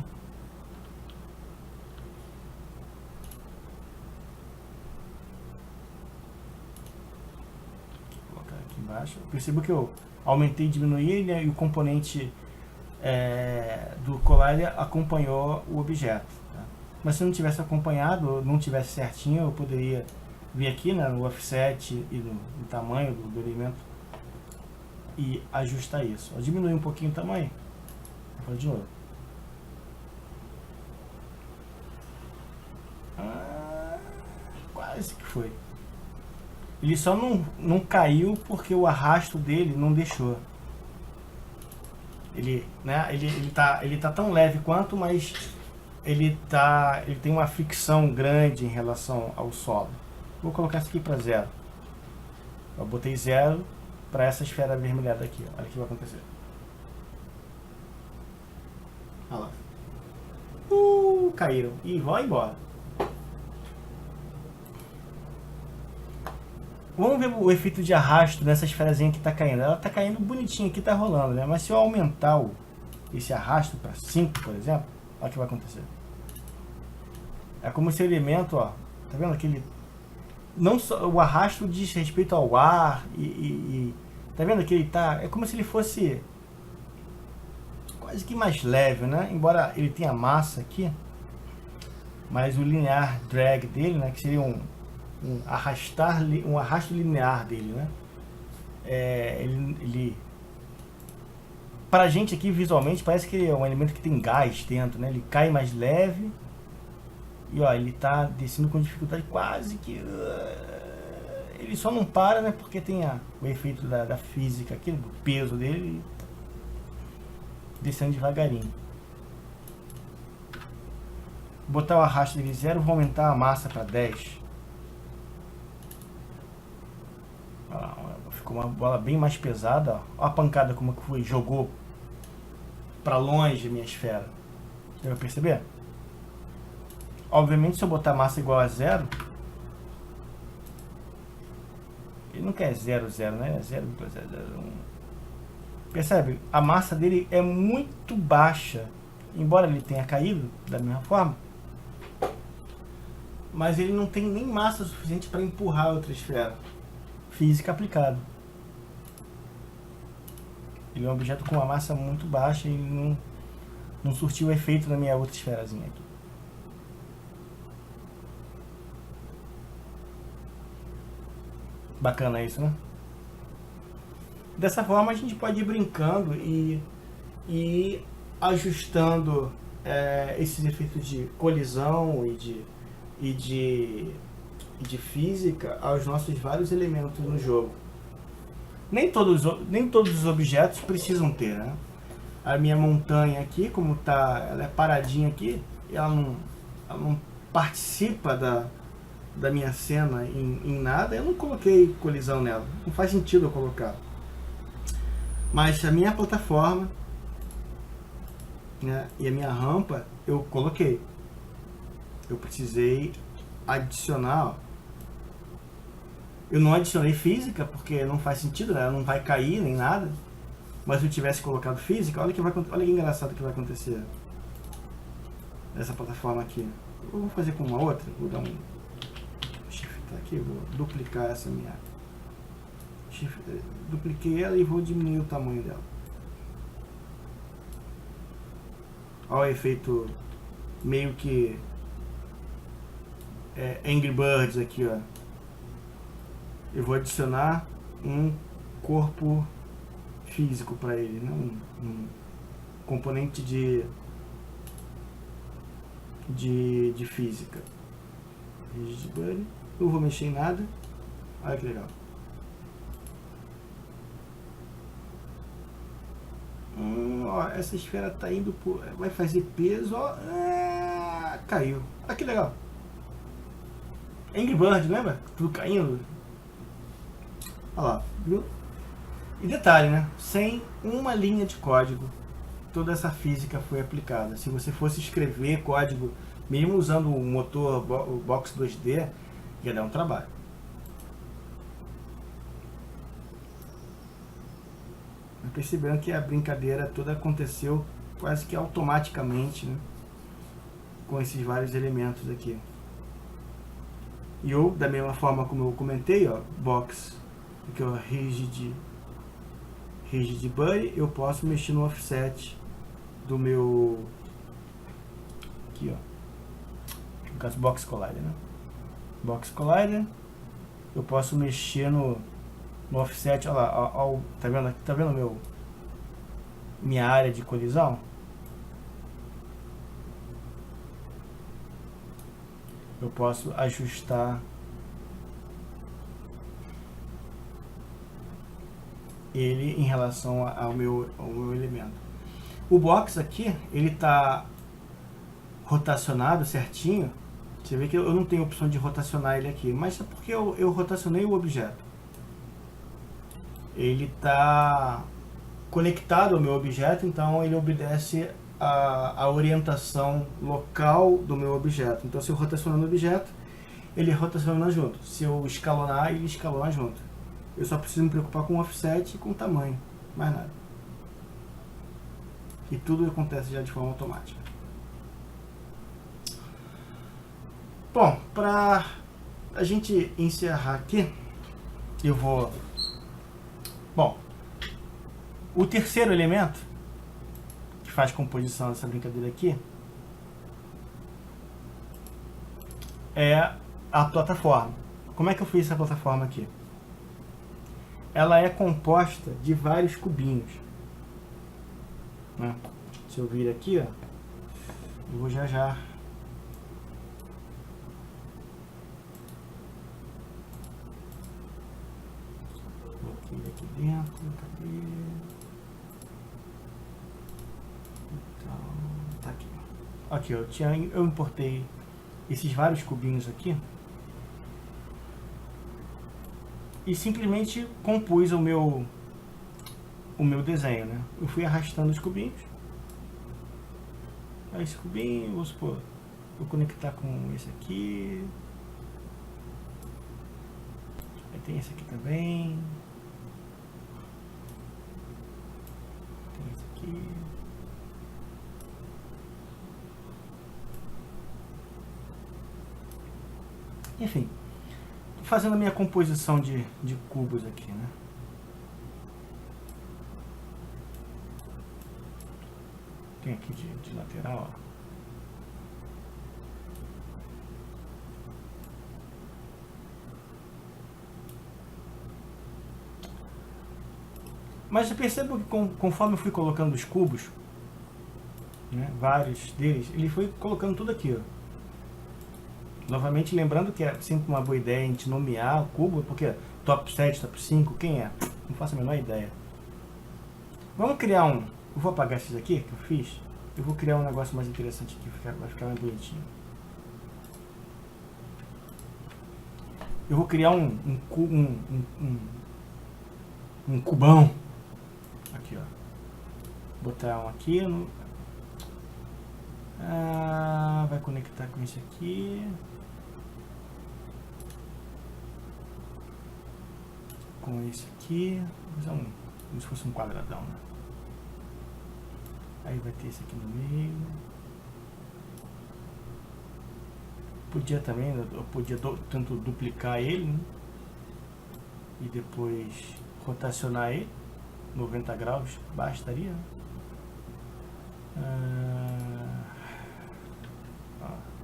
embaixo. Percebo que eu aumentei e diminuí, né, e o componente do colar ele acompanhou o objeto. Tá? Mas se não tivesse acompanhado, não tivesse certinho, eu poderia vir aqui, né, no offset e no tamanho do elemento e ajustar isso. Eu diminui um pouquinho o tamanho. Vou fazer de novo. Quase que foi. Ele só não caiu porque o arrasto dele não deixou. Ele tá tão leve quanto, mas ele tem uma fricção grande em relação ao solo. Vou colocar isso aqui para 0. Eu botei 0 para essa esfera avermelhada aqui. Olha o que vai acontecer. Olha lá. Caíram e vão embora. Vamos ver o efeito de arrasto nessa esferazinha que está caindo. Ela está caindo bonitinha aqui, está rolando, né? Mas se eu aumentar esse arrasto para 5, por exemplo, olha o que vai acontecer. É como se o elemento, ó, tá vendo aquele... Não só o arrasto diz respeito ao ar tá vendo que ele tá... É como se ele fosse quase que mais leve, né? Embora ele tenha massa aqui, mas o linear drag dele, né? Que seria um arrasto linear dele, né? Ele pra gente aqui visualmente parece que é um elemento que tem gás dentro, né? Ele cai mais leve e ó, ele tá descendo com dificuldade, quase que ele só não para, né? Porque tem o efeito da física aqui, do peso dele, descendo devagarinho. Vou botar o arrasto dele 0, vou aumentar a massa para 10. Ficou uma bola bem mais pesada. Olha a pancada como que foi, jogou para longe a minha esfera. Deu pra perceber? Obviamente, se eu botar massa igual a 0, ele não quer 0, 0, né? 0,001. Percebe? A massa dele é muito baixa, embora ele tenha caído da mesma forma, mas ele não tem nem massa suficiente para empurrar a outra esfera. Física aplicada. Ele é um objeto com uma massa muito baixa e não surtiu efeito na minha outra esferazinha aqui. Bacana isso, né? Dessa forma a gente pode ir brincando e ajustando esses efeitos de colisão e de física aos nossos vários elementos no jogo. Nem todos os objetos precisam ter, né? A minha montanha aqui, como tá, ela é paradinha aqui, ela não participa da minha cena em nada. Eu não coloquei colisão nela, não faz sentido eu colocar. Mas a minha plataforma, né, e a minha rampa eu coloquei. Eu precisei adicionar, ó. Eu não adicionei física porque não faz sentido, né? Ela não vai cair nem nada. Mas se eu tivesse colocado física, olha que engraçado que vai acontecer nessa plataforma aqui. Eu vou fazer com uma outra, vou dar um shift aqui, vou duplicar essa minha shift, dupliquei ela e vou diminuir o tamanho dela. Olha o efeito meio que Angry Birds aqui, ó. Eu vou adicionar um corpo físico para ele, né? Um componente de física. Rigid Body. Não vou mexer em nada. Olha que legal. Ó, essa esfera tá indo por, vai fazer peso, ó. Caiu. Olha que legal. Angry Bird, lembra? Tudo caindo. Olha lá, viu? E detalhe, né? Sem uma linha de código, toda essa física foi aplicada. Se você fosse escrever código, mesmo usando o motor o Box 2D, ia dar um trabalho. Percebendo que a brincadeira toda aconteceu quase que automaticamente, né? Com esses vários elementos aqui. E eu, da mesma forma como eu comentei, ó, Box aqui ó, rigid body, eu posso mexer no offset do meu, aqui ó, no caso box collider, né? Box collider, eu posso mexer no offset, olha lá, ó, tá vendo minha área de colisão? Eu posso ajustar ele em relação ao meu elemento. O box aqui, ele tá rotacionado certinho. Você vê que eu não tenho opção de rotacionar ele aqui, mas é porque eu rotacionei o objeto. Ele está conectado ao meu objeto, então ele obedece a orientação local do meu objeto. Então se eu rotacionar no objeto, ele rotaciona junto. Se eu escalonar, ele escalona junto. Eu só preciso me preocupar com o offset e com o tamanho, mais nada. E tudo acontece já de forma automática. Bom, para a gente encerrar aqui, eu vou... Bom, o terceiro elemento que faz composição dessa brincadeira aqui é a plataforma. Como é que eu fiz essa plataforma aqui? Ela é composta de vários cubinhos, né? Se eu vir aqui, ó, eu vou já coloquei aqui dentro, cadê? Então, tá aqui. Aqui, eu importei esses vários cubinhos aqui e simplesmente compus o meu desenho, né? Eu fui arrastando os cubinhos. Aí esse cubinho, vamos supor, vou conectar com esse aqui. Aí tem esse aqui também. Tem esse aqui. Enfim, tô fazendo a minha composição de cubos aqui, né? Tem aqui de lateral, ó. Mas eu percebo que conforme eu fui colocando os cubos, né, vários deles, ele foi colocando tudo aqui, ó. Novamente lembrando que é sempre uma boa ideia a gente nomear o cubo, porque top 7, top 5, quem é? Não faço a menor ideia. Vamos criar um... Eu vou apagar esses aqui que eu fiz. Eu vou criar um negócio mais interessante aqui, vai ficar mais bonitinho. Eu vou criar um cubão. Aqui, ó. Botar um aqui no... vai conectar com esse aqui. Com esse aqui. Vou usar como se fosse um quadradão, né? Aí vai ter esse aqui no meio. Podia também, eu podia tanto duplicar ele, né? E depois rotacionar ele 90 graus, bastaria, né?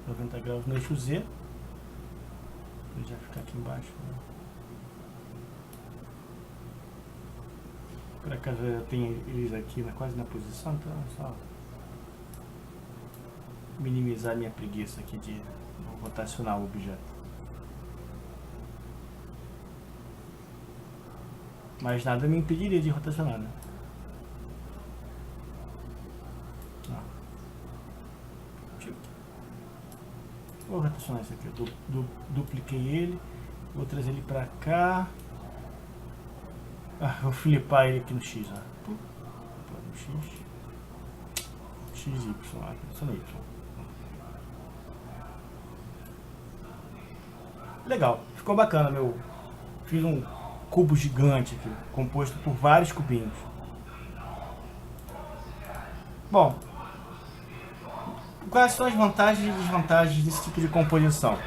90 graus no eixo Z. Ele já ficar aqui embaixo, né? Por acaso eu tenho eles aqui quase na posição, então é só minimizar minha preguiça aqui de rotacionar o objeto. Mas nada me impediria de rotacionar, né? Vou rotacionar isso aqui, eu dupliquei ele, vou trazer ele pra cá. Vou flipar ele aqui no X, ó. No X. XY, só no Y. Legal, ficou bacana, meu. Fiz um cubo gigante aqui, composto por vários cubinhos. Bom, quais são as vantagens e desvantagens desse tipo de composição?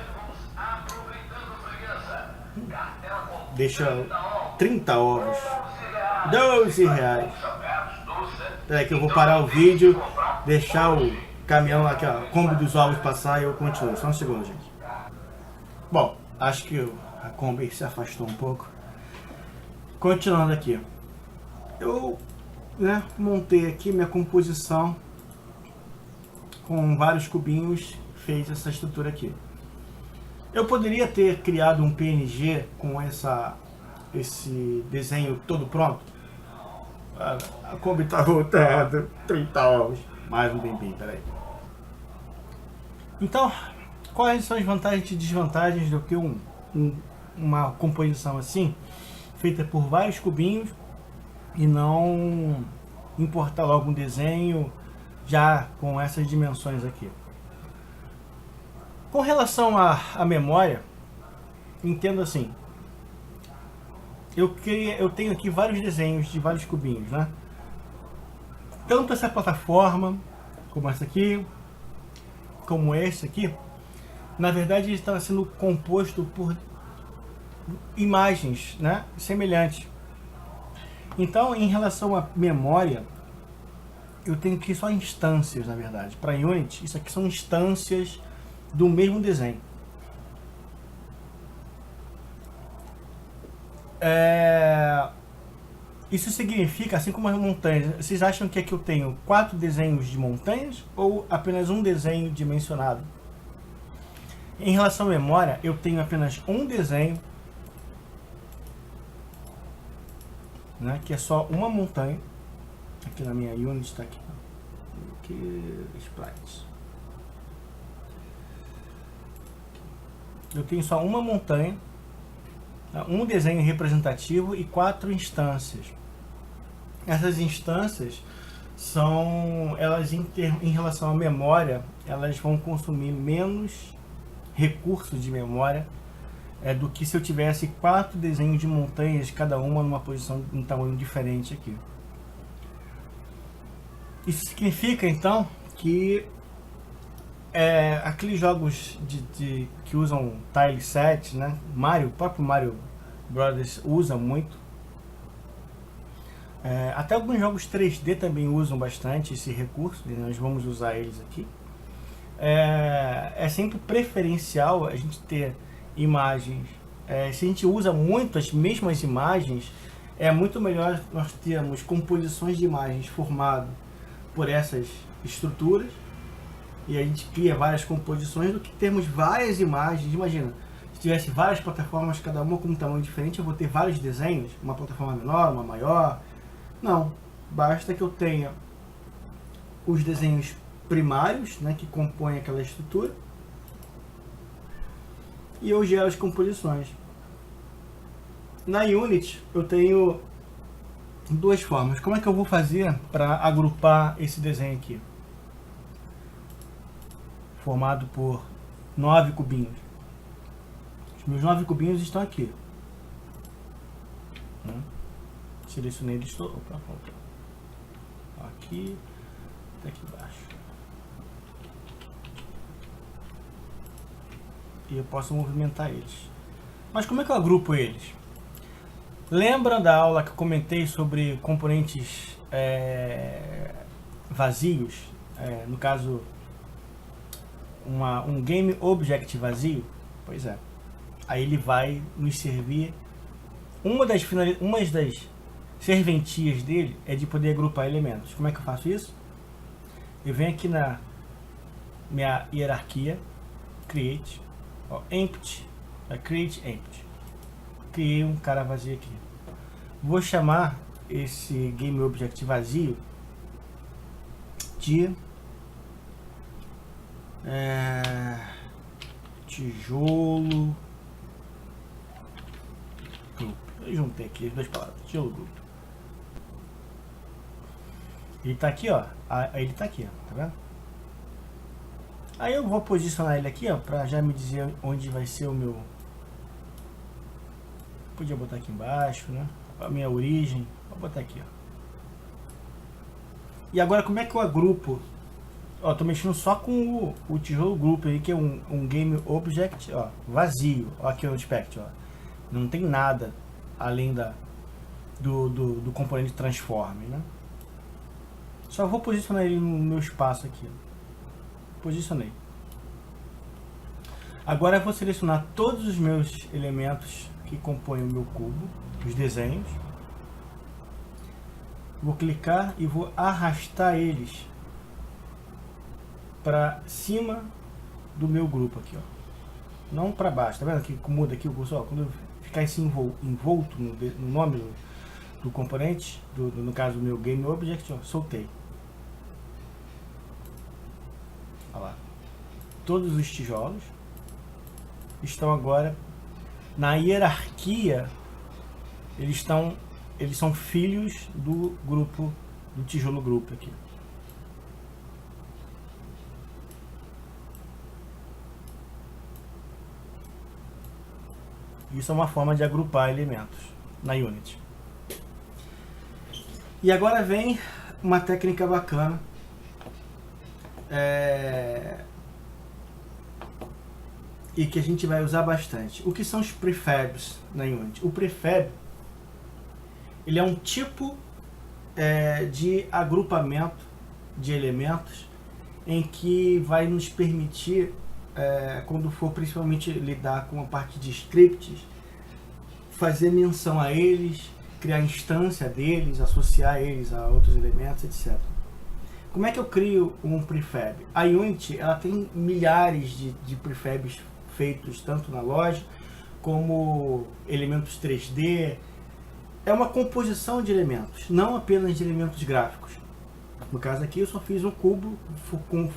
Deixa 30 ovos. 12 reais. Espera que eu vou parar o vídeo, deixar o caminhão aqui, ó, Kombi dos ovos passar e eu continuo. Só um segundo, gente. Bom, acho que a Kombi se afastou um pouco. Continuando aqui. Eu, né, montei aqui minha composição com vários cubinhos, fez essa estrutura aqui. Eu poderia ter criado um PNG com esse desenho todo pronto. A Kombi tá voltando, 30 ovos. Mais um tempinho, peraí. Então, quais são as vantagens e desvantagens do que uma composição assim, feita por vários cubinhos, e não importar logo um desenho já com essas dimensões aqui? Com relação à memória, entendo assim, eu tenho aqui vários desenhos de vários cubinhos, né? Tanto essa plataforma, como essa aqui, como esse aqui, na verdade ele está sendo composto por imagens, né, semelhantes. Então, em relação à memória, eu tenho aqui só instâncias, na verdade. Para Unity, isso aqui são instâncias do mesmo desenho. Isso significa, assim como as montanhas, vocês acham que aqui eu tenho 4 desenhos de montanhas ou apenas um desenho dimensionado? Em relação à memória, eu tenho apenas um desenho, né, que é só uma montanha. Aqui na minha Unity está aqui. Sprites. Eu tenho só uma montanha, um desenho representativo e 4 instâncias. Essas instâncias são, elas em relação à memória, elas vão consumir menos recursos de memória do que se eu tivesse 4 desenhos de montanhas, cada uma numa posição, um tamanho diferente aqui. Isso significa então que aqueles jogos que usam tileset, né? O próprio Mario Brothers usa muito. Até alguns jogos 3D também usam bastante esse recurso, e nós vamos usar eles aqui. É sempre preferencial a gente ter imagens. Se a gente usa muito as mesmas imagens, é muito melhor nós termos composições de imagens formadas por essas estruturas e a gente cria várias composições, do que termos várias imagens. Imagina, se tivesse várias plataformas, cada uma com um tamanho diferente, eu vou ter vários desenhos, uma plataforma menor, uma maior. Não, basta que eu tenha os desenhos primários, né, que compõem aquela estrutura, e eu gero as composições. Na Unity eu tenho duas formas. Como é que eu vou fazer para agrupar esse desenho aqui? Formado por 9 cubinhos. Os meus 9 cubinhos estão aqui. Selecionei eles todos. Aqui, até aqui embaixo. E eu posso movimentar eles. Mas como é que eu agrupo eles? Lembra da aula que eu comentei sobre componentes vazios? No caso, um Game Object vazio? Pois é. Aí ele vai nos servir. Uma das serventias dele é de poder agrupar elementos. Como é que eu faço isso? Eu venho aqui na minha hierarquia, Create, Empty, Create Empty. Criei um cara vazio aqui. Vou chamar esse Game Object vazio de tijolo grupo. Eu juntei aqui as duas palavras, tijolo grupo. Ele tá aqui, ó. Ele tá aqui, ó. Tá vendo? Aí eu vou posicionar ele aqui, ó, pra já me dizer onde vai ser o meu. Podia botar aqui embaixo, né? A minha origem. Vou botar aqui, ó. E agora como é que eu agrupo? Ó, tô mexendo só com o tijolo grupo aí, que é um Game Object, ó, vazio. Ó, aqui o aspect, ó. Não tem nada além do componente transform, né? Só vou posicionar ele no meu espaço aqui. Posicionei. Agora eu vou selecionar todos os meus elementos que compõem o meu cubo, os desenhos. Vou clicar e vou arrastar eles para cima do meu grupo aqui, ó. Não para baixo, tá vendo que muda aqui o cursor? Quando eu ficar assim envolto no nome do componente, no caso do meu GameObject, ó, soltei. Olha lá. Todos os tijolos estão agora na hierarquia, eles são filhos do grupo, do tijolo grupo aqui. Isso é uma forma de agrupar elementos na Unity. E agora vem uma técnica bacana. E que a gente vai usar bastante. O que são os prefabs na Unity? O prefab, ele é um tipo de agrupamento de elementos em que vai nos permitir, quando for principalmente lidar com a parte de scripts, fazer menção a eles, criar instância deles, associar eles a outros elementos, etc. Como é que eu crio um prefab? A Unity, ela tem milhares de prefabs feitos tanto na loja como elementos 3D. É uma composição de elementos, não apenas de elementos gráficos. No caso aqui eu só fiz um cubo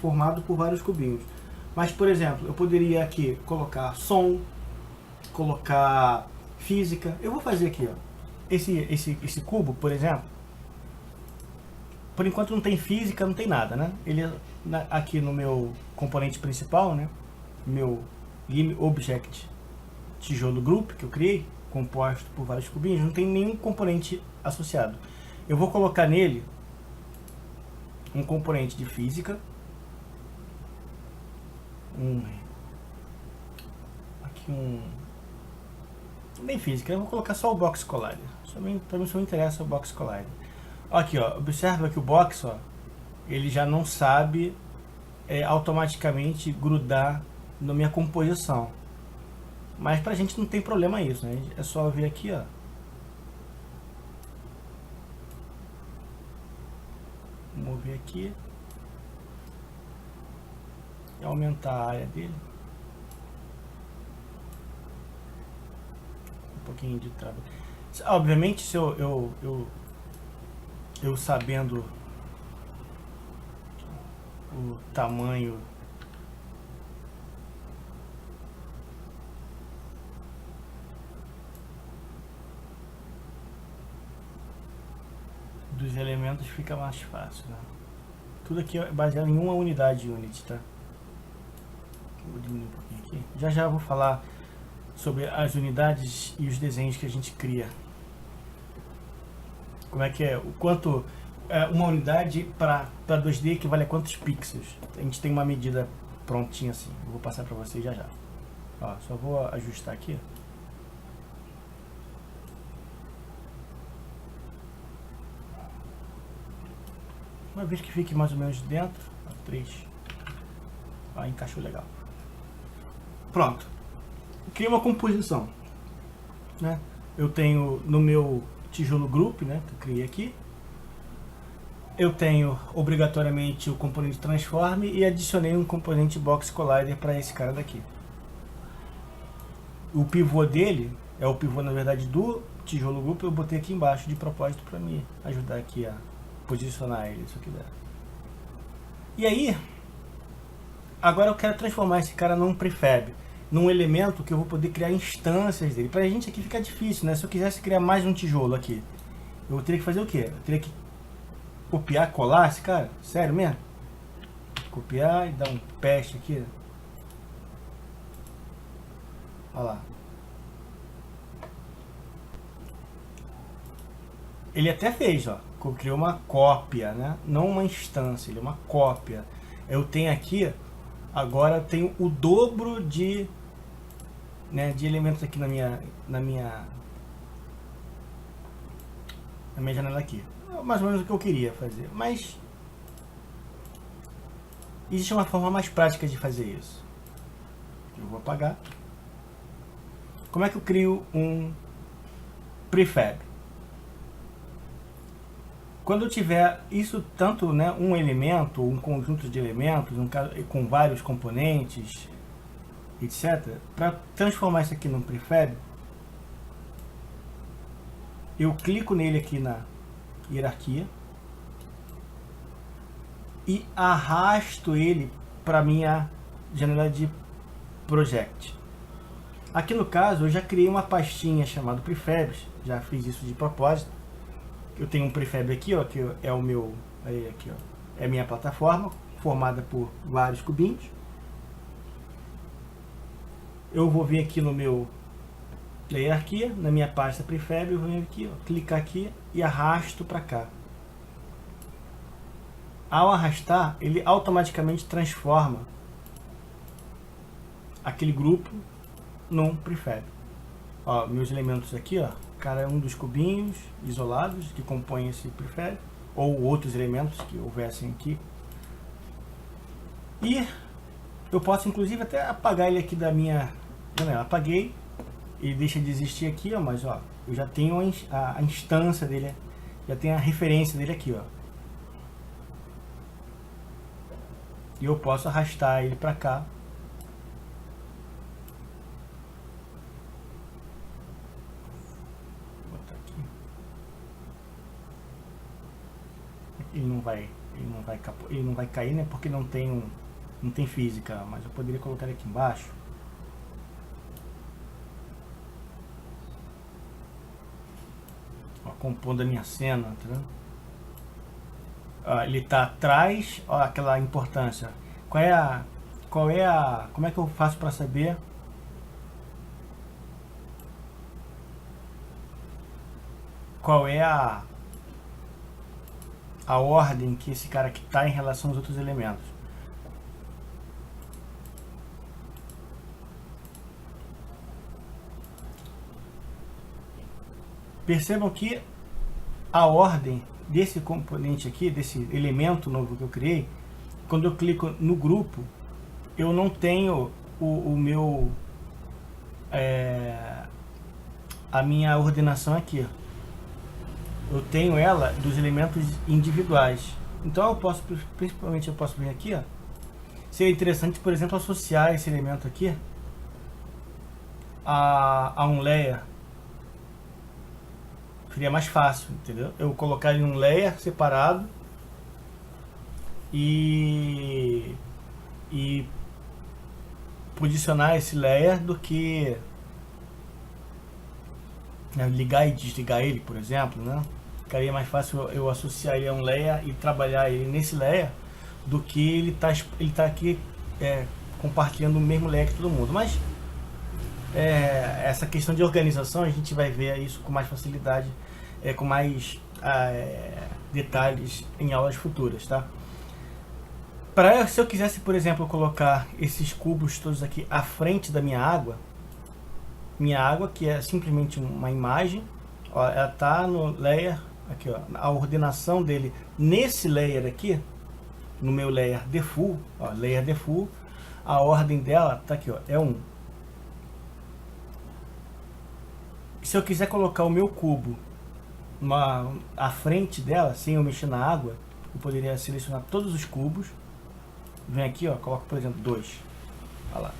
formado por vários cubinhos. Mas, por exemplo, eu poderia aqui colocar som, colocar física. Eu vou fazer aqui, ó, esse cubo, por exemplo. Por enquanto não tem física, não tem nada, né? Ele aqui no meu componente principal, né? Meu GameObject tijolo group que eu criei, composto por vários cubinhos, não tem nenhum componente associado. Eu vou colocar nele um componente de física, nem física, eu vou colocar só o Box Collider. Para mim só me interessa o Box Collider. Aqui, ó, observa que o box, ó, ele já não sabe automaticamente grudar na minha composição. Mas pra gente não tem problema isso, né? É só vir aqui, ó. Mover aqui. E aumentar a área dele. Um pouquinho de trabalho. Obviamente, se eu sabendo o tamanho dos elementos, fica mais fácil, né? Tudo aqui é baseado em uma unidade Unity, tá? Vou diminuir um pouquinho aqui. Já vou falar sobre as unidades e os desenhos que a gente cria. Como é que é? O quanto uma unidade para 2D equivale a quantos pixels? A gente tem uma medida prontinha assim. Eu vou passar para vocês já. Ó, só vou ajustar aqui. Uma vez que fique mais ou menos dentro, 3. Encaixou legal. Pronto. Cria uma composição, né? Eu tenho no meu tijolo group, né, que eu criei aqui. Eu tenho obrigatoriamente o componente transform e adicionei um componente box collider para esse cara daqui. O pivô dele é o pivô, na verdade, do tijolo group. Eu botei aqui embaixo de propósito para me ajudar aqui a posicionar ele, se eu quiser. E aí, agora eu quero transformar esse cara num prefab, num elemento que eu vou poder criar instâncias dele. Pra gente aqui fica difícil, né? Se eu quisesse criar mais um tijolo aqui, eu teria que fazer o quê? Eu teria que copiar, colar esse cara? Sério mesmo? Copiar e dar um paste aqui. Olha lá. Ele até fez, ó. Criou uma cópia, né? Não uma instância, ele é uma cópia. Eu tenho aqui, agora eu tenho o dobro de elementos aqui na minha na minha janela aqui. Mais ou menos o que eu queria fazer, mas existe uma forma mais prática de fazer isso. Eu vou apagar. Como é que eu crio um prefab? Quando eu tiver isso, tanto, né, um elemento, um conjunto de elementos, com vários componentes, etc., para transformar isso aqui num prefab, eu clico nele aqui na hierarquia e arrasto ele para minha janela de project. Aqui no caso eu já criei uma pastinha chamada prefabs, já fiz isso de propósito. Eu tenho um prefab aqui, ó, que é o meu, aqui, ó, é a minha plataforma formada por vários cubinhos. Eu vou vir aqui no meu hierarquia, na minha pasta prefab, eu venho aqui, ó, clicar aqui e arrasto para cá. Ao arrastar, ele automaticamente transforma aquele grupo num prefab. Ó, meus elementos aqui, ó, cada um dos cubinhos isolados que compõem esse prefab, ou outros elementos que houvessem aqui. E eu posso inclusive até apagar ele aqui da minha janela. Apaguei, ele deixa de existir aqui, ó, mas ó, eu já tenho a instância dele, já tenho a referência dele aqui, ó. E eu posso arrastar ele para cá. Vou botar aqui. Ele não vai cair, né? Porque não tem física, mas eu poderia colocar ele aqui embaixo. Ó, compondo a minha cena, tá vendo? Ele está atrás, ó, aquela importância. Como é que eu faço para saber qual é a ordem que esse cara aqui está em relação aos outros elementos? Percebam que a ordem desse componente aqui, desse elemento novo que eu criei, quando eu clico no grupo, eu não tenho a minha ordenação aqui. Eu tenho ela dos elementos individuais. Então eu posso, principalmente eu posso vir aqui, ó. Seria interessante, por exemplo, associar esse elemento aqui a um layer. Seria mais fácil, entendeu? Eu colocar em um layer separado e posicionar esse layer do que, né, ligar e desligar ele, por exemplo, né? Ficaria mais fácil eu associar ele a um layer e trabalhar ele nesse layer do que ele tá aqui compartilhando o mesmo layer que todo mundo. Mas essa questão de organização a gente vai ver isso com mais facilidade, com mais detalhes em aulas futuras, tá? Se eu quisesse, por exemplo, colocar esses cubos todos aqui à frente da minha água que é simplesmente uma imagem, ó, ela tá no layer aqui, ó, a ordenação dele nesse layer aqui, no meu layer default, ó, layer default, a ordem dela tá aqui, ó, é 1. Se eu quiser colocar o meu cubo à frente dela, sem eu mexer na água, eu poderia selecionar todos os cubos, vem aqui, ó, coloco, por exemplo, 2, olha lá.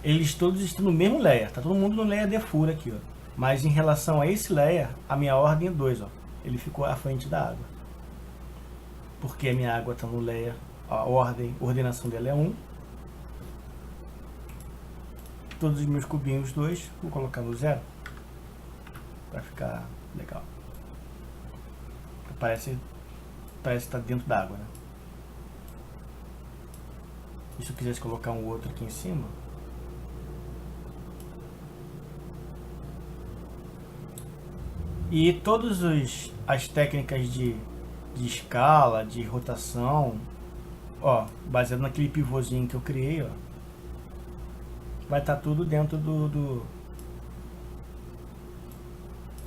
Eles todos estão no mesmo layer, tá todo mundo no layer default aqui, ó. Mas em relação a esse layer, a minha ordem é 2, ó. Ele ficou à frente da água. Porque a minha água está no layer, a ordenação dela é 1. Todos os meus cubinhos 2, vou colocar no 0 para ficar legal. Parece que está dentro da água, né? E se eu quisesse colocar um outro aqui em cima, e todas as técnicas de escala, de rotação, ó, baseado naquele pivôzinho que eu criei, ó, vai estar tudo dentro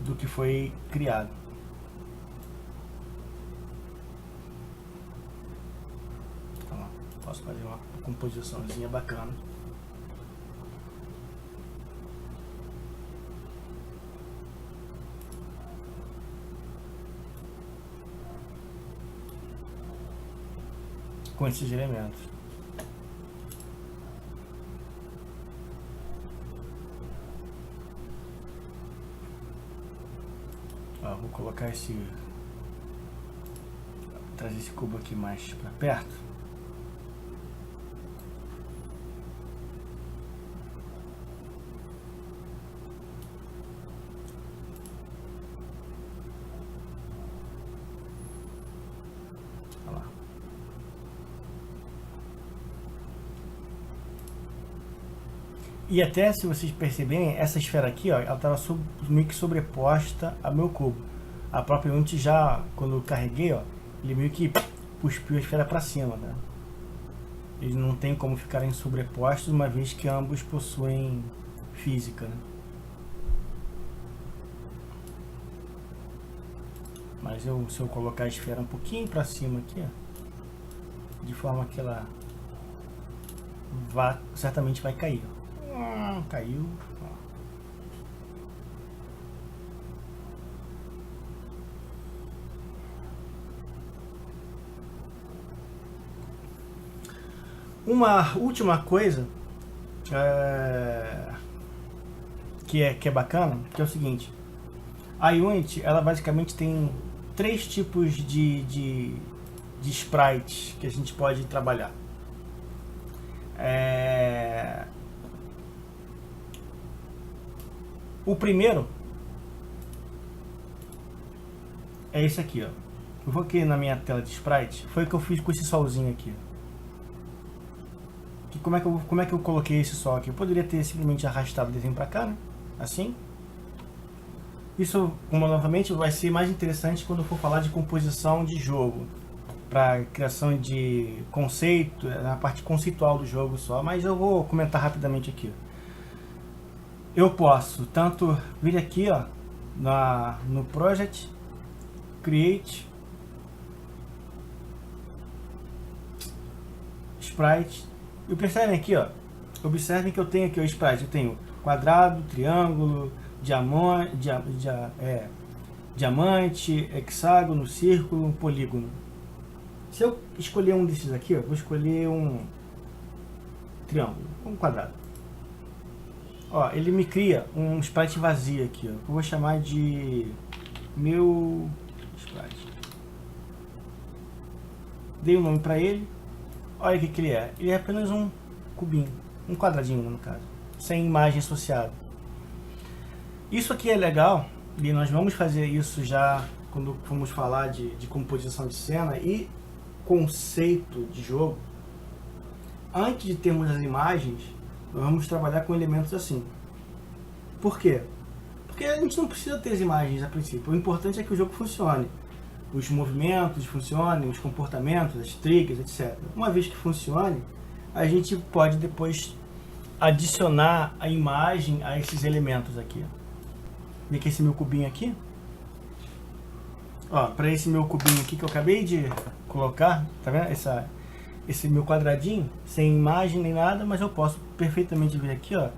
do que foi criado. Então, posso fazer uma composiçãozinha bacana. Com esses elementos. Ó, vou colocar trazer esse cubo aqui mais para perto. Olha lá. E até, se vocês perceberem, essa esfera aqui, ó, ela estava meio que sobreposta ao meu cubo. A própria Unity já, quando eu carreguei, ó, ele meio que cuspiu a esfera para cima, né? Eles não tem como ficarem sobrepostos, uma vez que ambos possuem física, né? Mas se eu colocar a esfera um pouquinho para cima aqui, ó, de forma que ela certamente vai cair, ó. Caiu. Uma última coisa que é bacana, que é o seguinte: a Unity, ela basicamente tem 3 tipos de sprites que a gente pode trabalhar. O primeiro é esse aqui, ó. Eu vou aqui na minha tela de sprite. Foi o que eu fiz com esse solzinho aqui. Como é que eu coloquei esse sol aqui? Eu poderia ter simplesmente arrastado o desenho para cá, né? Assim. Isso, como novamente, vai ser mais interessante quando eu for falar de composição de jogo, para criação de conceito, na parte conceitual do jogo só. Mas eu vou comentar rapidamente aqui. Eu posso tanto vir aqui, ó, no Project, Create, Sprite. E percebem aqui, ó, observem que eu tenho aqui o Sprite. Eu tenho quadrado, triângulo, diamante, hexágono, círculo, polígono. Se eu escolher um desses aqui, ó, vou escolher um triângulo, um quadrado. Ó, ele me cria um sprite vazio aqui, ó. Eu vou chamar de meu sprite. Dei um nome para ele. Olha o que ele é. Ele é apenas um cubinho, um quadradinho no caso, sem imagem associada. Isso aqui é legal e nós vamos fazer isso já quando formos falar de composição de cena e conceito de jogo. Antes de termos as imagens, nós vamos trabalhar com elementos assim. Por quê? Porque a gente não precisa ter as imagens a princípio. O importante é que o jogo funcione. Os movimentos funcionem, os comportamentos, as triggers, etc. Uma vez que funcione, a gente pode depois adicionar a imagem a esses elementos aqui. Vê que esse meu cubinho aqui. Ó, para esse meu cubinho aqui que eu acabei de colocar, tá vendo? Esse meu quadradinho, sem imagem nem nada, mas eu posso perfeitamente vir aqui, ó,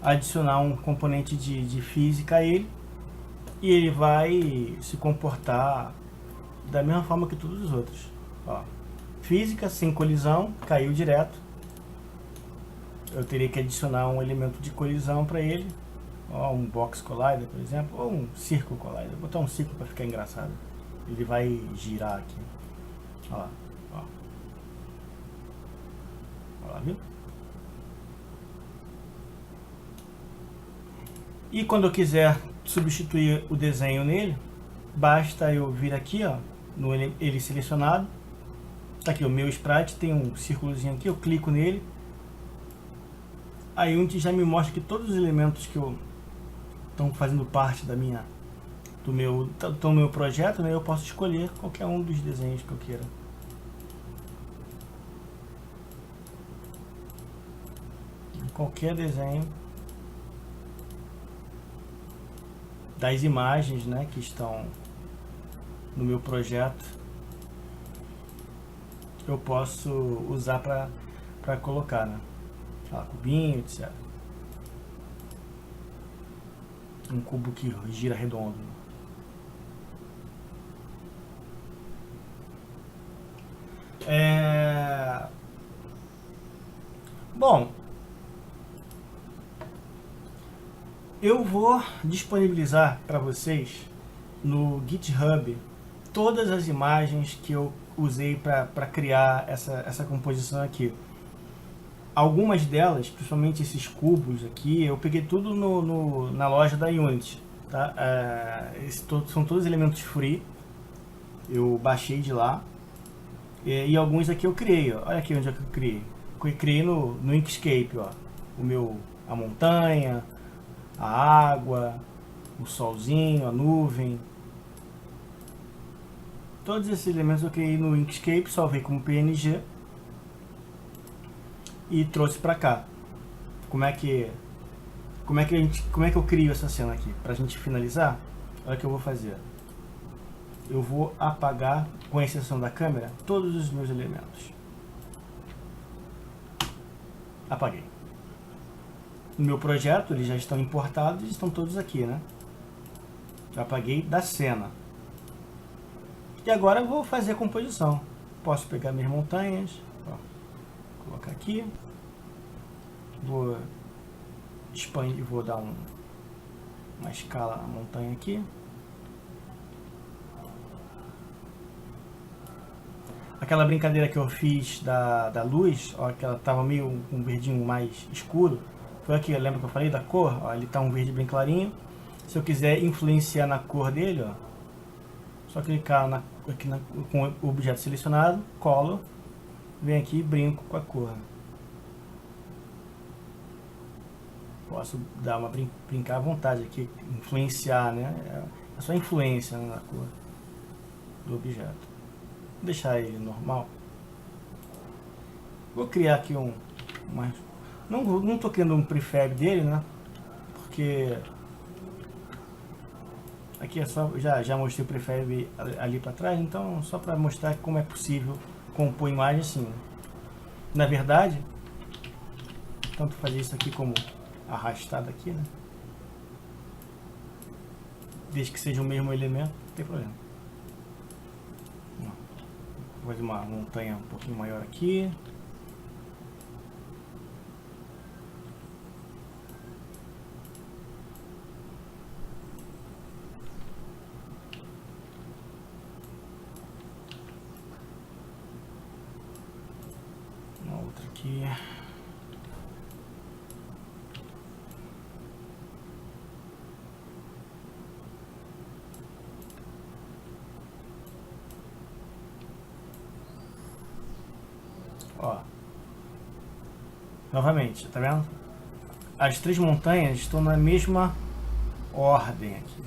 adicionar um componente de física a ele, e ele vai se comportar da mesma forma que todos os outros. Ó, física, sem colisão, caiu direto. Eu teria que adicionar um elemento de colisão para ele, ó, um box collider, por exemplo, ou um círculo collider. Vou botar um círculo para ficar engraçado. Ele vai girar aqui. Ó lá, ó. Ó lá, viu? E quando eu quiser substituir o desenho nele, basta eu vir aqui, ó, no ele selecionado. Tá aqui o meu sprite, tem um círculozinho aqui, eu clico nele. Aí Unity já me mostra que todos os elementos que estão fazendo parte do meu projeto, né, eu posso escolher qualquer um dos desenhos que eu queira. Qualquer desenho das imagens, né, que estão no meu projeto, eu posso usar para colocar, né? Cubinho, etc. Um cubo que gira redondo. Bom, eu vou disponibilizar para vocês no GitHub todas as imagens que eu usei para criar essa composição aqui. Algumas delas, principalmente esses cubos aqui, eu peguei tudo na loja da Unity, tá? São todos elementos free, eu baixei de lá, e alguns aqui eu criei, ó. Olha aqui onde é que eu criei. Eu criei no Inkscape, ó. A montanha, a água, o solzinho, a nuvem. Todos esses elementos eu criei no Inkscape, salvei como PNG e trouxe para cá. Como é que eu crio essa cena aqui? Pra gente finalizar, olha o que eu vou fazer. Eu vou apagar, com exceção da câmera, todos os meus elementos. Apaguei. No meu projeto, eles já estão importados e estão todos aqui, né? Eu apaguei da cena. E agora eu vou fazer a composição. Posso pegar minhas montanhas, ó, colocar aqui. Vou expandir, vou dar uma escala na montanha aqui. Aquela brincadeira que eu fiz da luz, ó, que ela estava meio um verdinho mais escuro, foi aqui, lembra que eu falei da cor? Ó, ele está um verde bem clarinho. Se eu quiser influenciar na cor dele, ó, só clicar com o objeto selecionado, colo, vem aqui e brinco com a cor. Posso dar brincar à vontade aqui, influenciar, né? É só influência, né, na cor do objeto. Vou deixar ele normal. Vou criar aqui não estou criando um prefab dele, né? Porque aqui é só, já mostrei o prefab ali para trás, então só para mostrar como é possível compor imagem assim. Na verdade, tanto fazer isso aqui como arrastado aqui, né? Desde que seja o mesmo elemento, não tem problema. Vou fazer uma montanha um pouquinho maior aqui. Uma outra aqui. Ó, novamente, tá vendo? As três montanhas estão na mesma ordem aqui.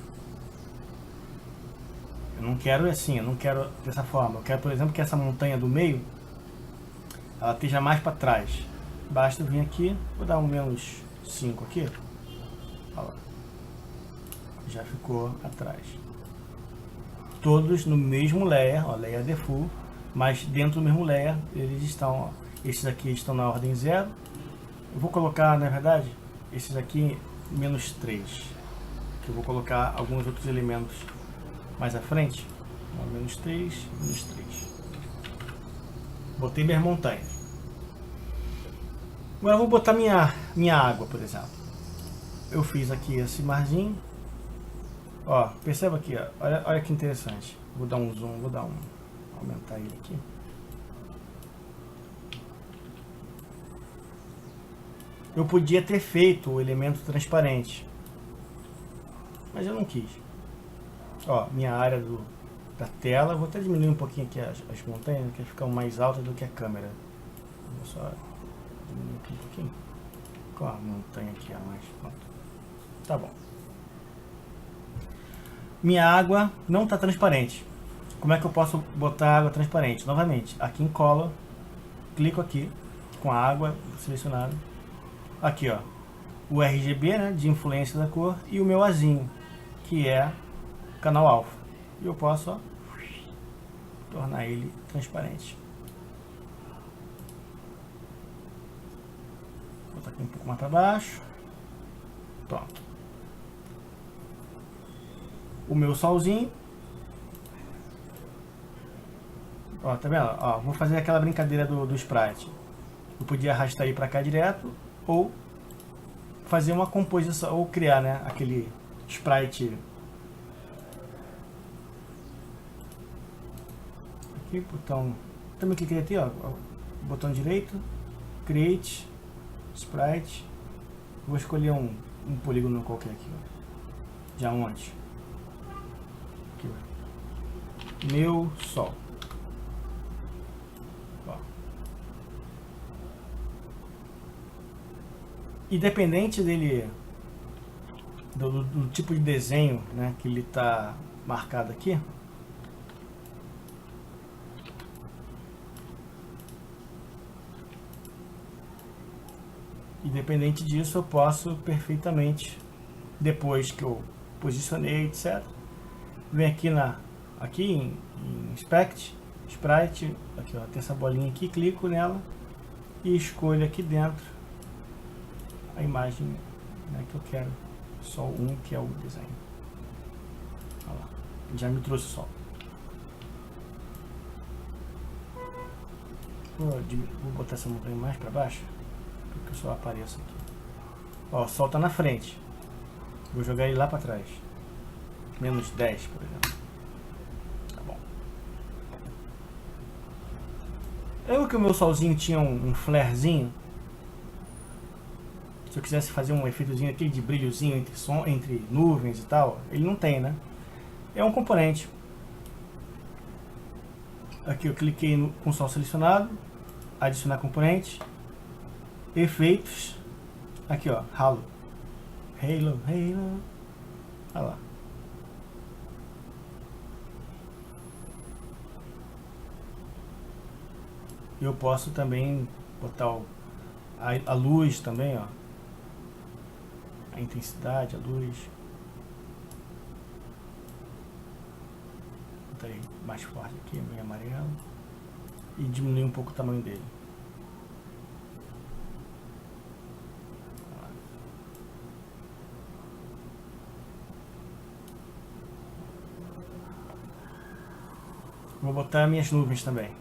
Eu não quero assim, eu não quero dessa forma. Eu quero, por exemplo, que essa montanha do meio ela esteja mais para trás. Basta eu vir aqui, vou dar um menos 5 aqui. Olha lá. Já ficou atrás. Todos no mesmo layer, ó, layer default. Mas dentro do mesmo layer, eles estão, ó, esses aqui estão na ordem 0. Eu vou colocar, na verdade, esses aqui menos 3. Que eu vou colocar alguns outros elementos mais à frente. Ó, menos 3, menos 3. Botei minhas montanhas. Agora eu vou botar minha água, por exemplo. Eu fiz aqui esse marzinho. Ó, perceba aqui, ó, olha que interessante. Vou dar um zoom, aumentar ele aqui. Eu podia ter feito o elemento transparente, mas eu não quis. Ó, minha área da tela, vou até diminuir um pouquinho aqui as montanhas, que ficam mais altas do que a câmera. Vou só diminuir aqui um pouquinho. Com a montanha aqui a mais, pronto. Tá bom. Minha água não está transparente. Como é que eu posso botar água transparente? Novamente, aqui em Color, clico aqui com a água selecionada. Aqui, ó, o RGB, né, de influência da cor, e o meu azinho. que é canal alfa. E eu posso, ó, tornar ele transparente. Vou botar aqui um pouco mais para baixo. Pronto. O meu solzinho. Ó, tá vendo? Ó, vou fazer aquela brincadeira do sprite. Eu podia arrastar ele para cá direto, ou fazer uma composição, ou criar, né, aquele sprite aqui, botão, também cliquei aqui, ó, botão direito, create sprite, vou escolher um polígono qualquer aqui, ó. Já onde? Aqui, ó. Meu sol. Independente dele do tipo de desenho, né, que ele está marcado aqui, independente disso, eu posso perfeitamente, depois que eu posicionei, etc, vem aqui em Inspect, Sprite, aqui, ó, tem essa bolinha aqui, clico nela e escolho aqui dentro a imagem, né, que eu quero, só um, que é o desenho. Olha lá, já me trouxe o sol. Vou botar essa montanha mais para baixo, porque o sol apareça aqui. Ó, o sol está na frente. Vou jogar ele lá para trás. Menos 10, por exemplo. Tá bom. Eu que o meu solzinho tinha um flarezinho. Se eu quisesse fazer um efeitozinho aqui de brilhozinho entre nuvens e tal, ele não tem, né? É um componente. Aqui eu cliquei com o sol selecionado, adicionar componente, efeitos, aqui ó, halo, olha lá. Eu posso também botar a luz também, ó. A intensidade, a luz. Botar ele mais forte aqui, meio amarelo. E diminuir um pouco o tamanho dele. Vou botar minhas nuvens também.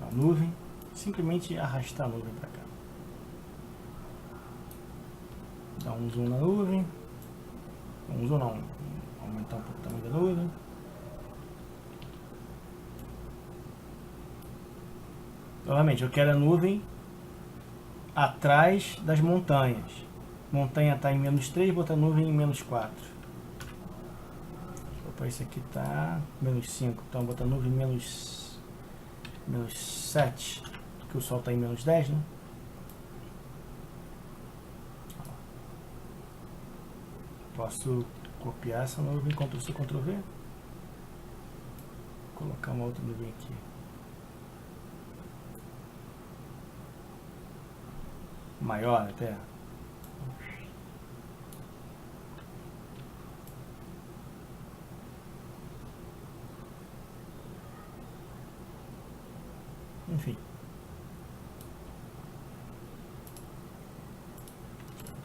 A nuvem, simplesmente arrastar a nuvem para cá. Dá um zoom na nuvem. Um zoom não, aumentar um pouco o tamanho da nuvem. Novamente, eu quero a nuvem atrás das montanhas. Montanha está em menos 3, botar a nuvem em menos 4. Opa, esse aqui está menos 5, então botar a nuvem em menos 7, porque o sol está em menos 10, né? Posso copiar essa nuvem, Ctrl+C, Ctrl+V. Colocar uma outra nuvem aqui. Maior até. Enfim.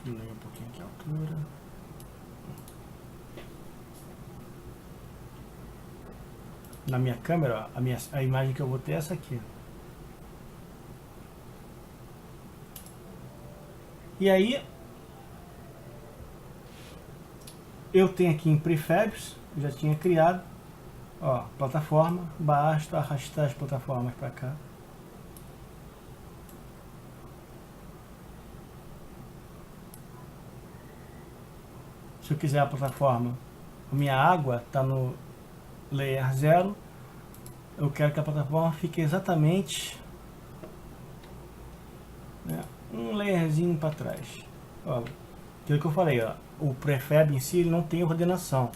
Diminuir um pouquinho aqui a altura. Na minha câmera, ó, a imagem que eu vou ter é essa aqui. E aí, eu tenho aqui em Prefabs, eu já tinha criado, ó, plataforma, basta arrastar as plataformas para cá. Se eu quiser a plataforma, a minha água está no layer 0, eu quero que a plataforma fique exatamente, né, um layerzinho para trás. Ó, aquilo que eu falei, ó, o prefab em si ele não tem ordenação,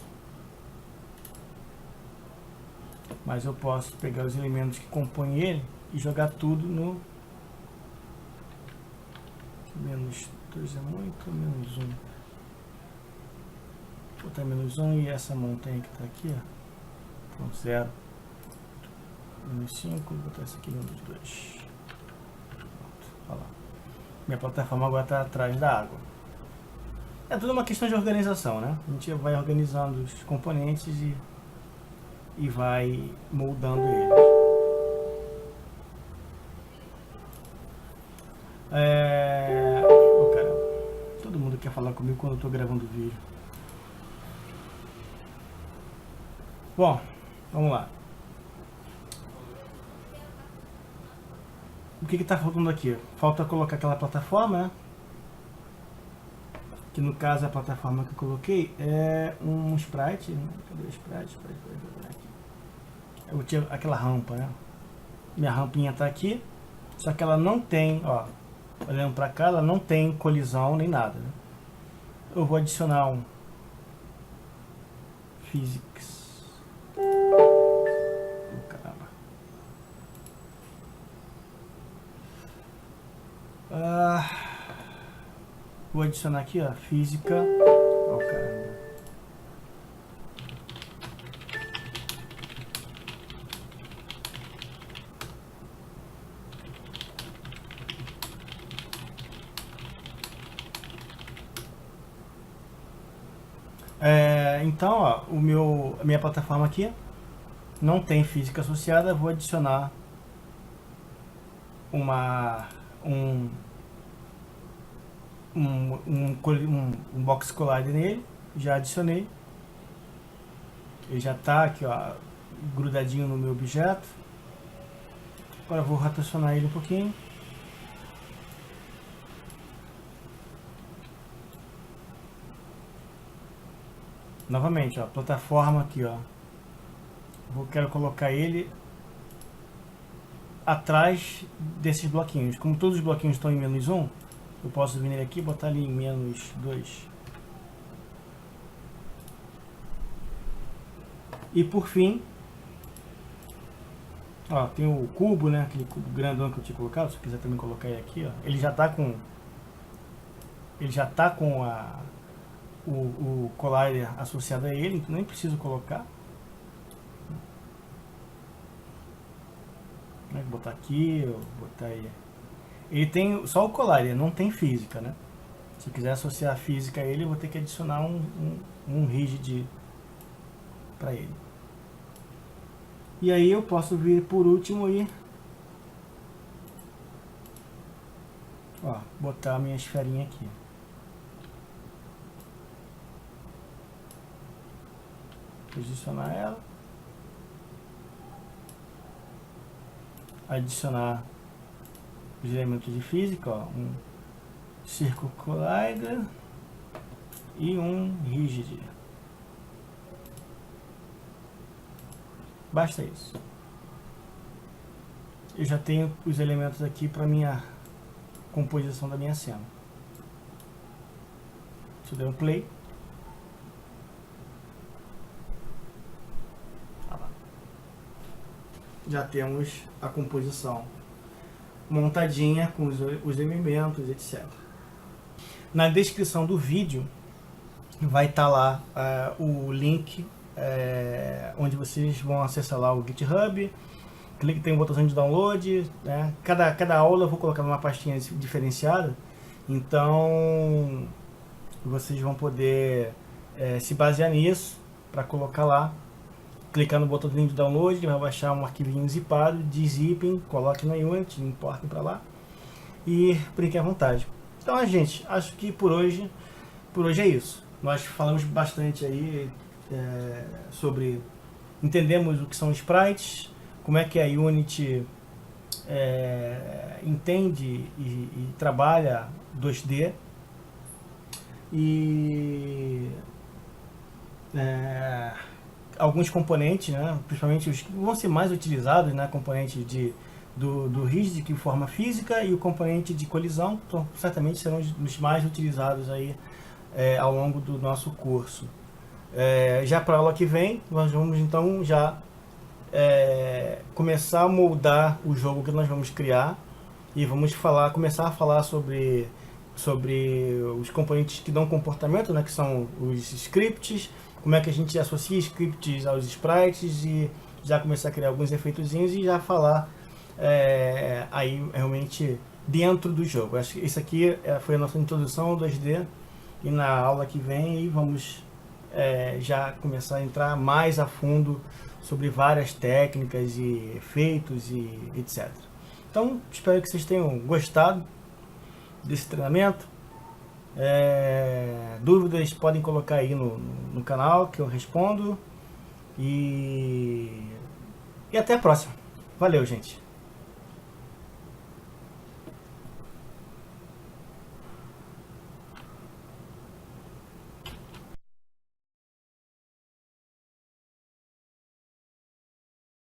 mas eu posso pegar os elementos que compõem ele e jogar tudo no menos 2 é muito, menos 1. Vou botar -1 e essa montanha que está aqui, ó. Então 0. -5, vou botar isso aqui -2. Pronto, olha lá. Minha plataforma agora está atrás da água. É tudo uma questão de organização, né? A gente vai organizando os componentes e vai moldando eles. Oh, caramba. Todo mundo quer falar comigo quando eu estou gravando o vídeo. Bom, vamos lá. O que está faltando aqui? Falta colocar aquela plataforma, né? Que no caso a plataforma que eu coloquei é um sprite, né? Cadê o sprite? Eu tinha aquela rampa, né? Minha rampinha está aqui, só que ela não tem, ó, olhando para cá, ela não tem colisão nem nada, né? Eu vou adicionar um physics. Oh, caramba. Vou adicionar aqui, ó, física. Oh, caramba. Então, ó, a minha plataforma aqui não tem física associada. Vou adicionar um box collider nele. Já adicionei. Ele já está aqui, ó, grudadinho no meu objeto. Agora vou rotacionar ele um pouquinho. Novamente, ó, plataforma aqui, ó. Quero colocar ele atrás desses bloquinhos. Como todos os bloquinhos estão em -1, eu posso vir aqui e botar ali em -2. E por fim, ó, tem o cubo, né? Aquele cubo grandão que eu tinha colocado. Se quiser também colocar ele aqui, ó. Ele já tá com o collider associado a ele, então nem preciso colocar. Vou botar aqui, vou botar aí. Ele tem só o collider, não tem física, né? Se eu quiser associar a física a ele, eu vou ter que adicionar um rigid para ele. E aí eu posso vir por último e ó, botar a minha esferinha aqui. Posicionar ela, adicionar os elementos de física, ó, um Circle Collider e um Rigid. Basta isso. Eu já tenho os elementos aqui para minha composição da minha cena. Deixa eu dar um play. Já temos a composição montadinha com os elementos, etc. Na descrição do vídeo vai estar lá o link onde vocês vão acessar lá o GitHub. Clique, tem um botãozinho de download, né? Cada aula eu vou colocar numa pastinha diferenciada, então vocês vão poder se basear nisso para colocar lá. Clicar no botãozinho de download, ele vai baixar um arquivinho zipado, dezippem, coloque na Unity, importem para lá e brinquem à vontade. Então, gente, acho que por hoje é isso. Nós falamos bastante aí sobre, entendemos o que são sprites, como é que a Unity entende e trabalha 2D e alguns componentes, né, principalmente os que vão ser mais utilizados, né, componente do rigid que forma física e o componente de colisão, então, certamente serão os mais utilizados aí ao longo do nosso curso. Já para a aula que vem, nós vamos então já começar a moldar o jogo que nós vamos criar e vamos começar a falar sobre sobre os componentes que dão comportamento, né, que são os scripts, como é que a gente associa scripts aos sprites e já começar a criar alguns efeitozinhos e já falar aí realmente dentro do jogo. Acho que isso aqui foi a nossa introdução ao 2D e na aula que vem vamos já começar a entrar mais a fundo sobre várias técnicas e efeitos e etc. Então, espero que vocês tenham gostado desse treinamento. Dúvidas podem colocar aí no canal que eu respondo. E até a próxima. Valeu, gente!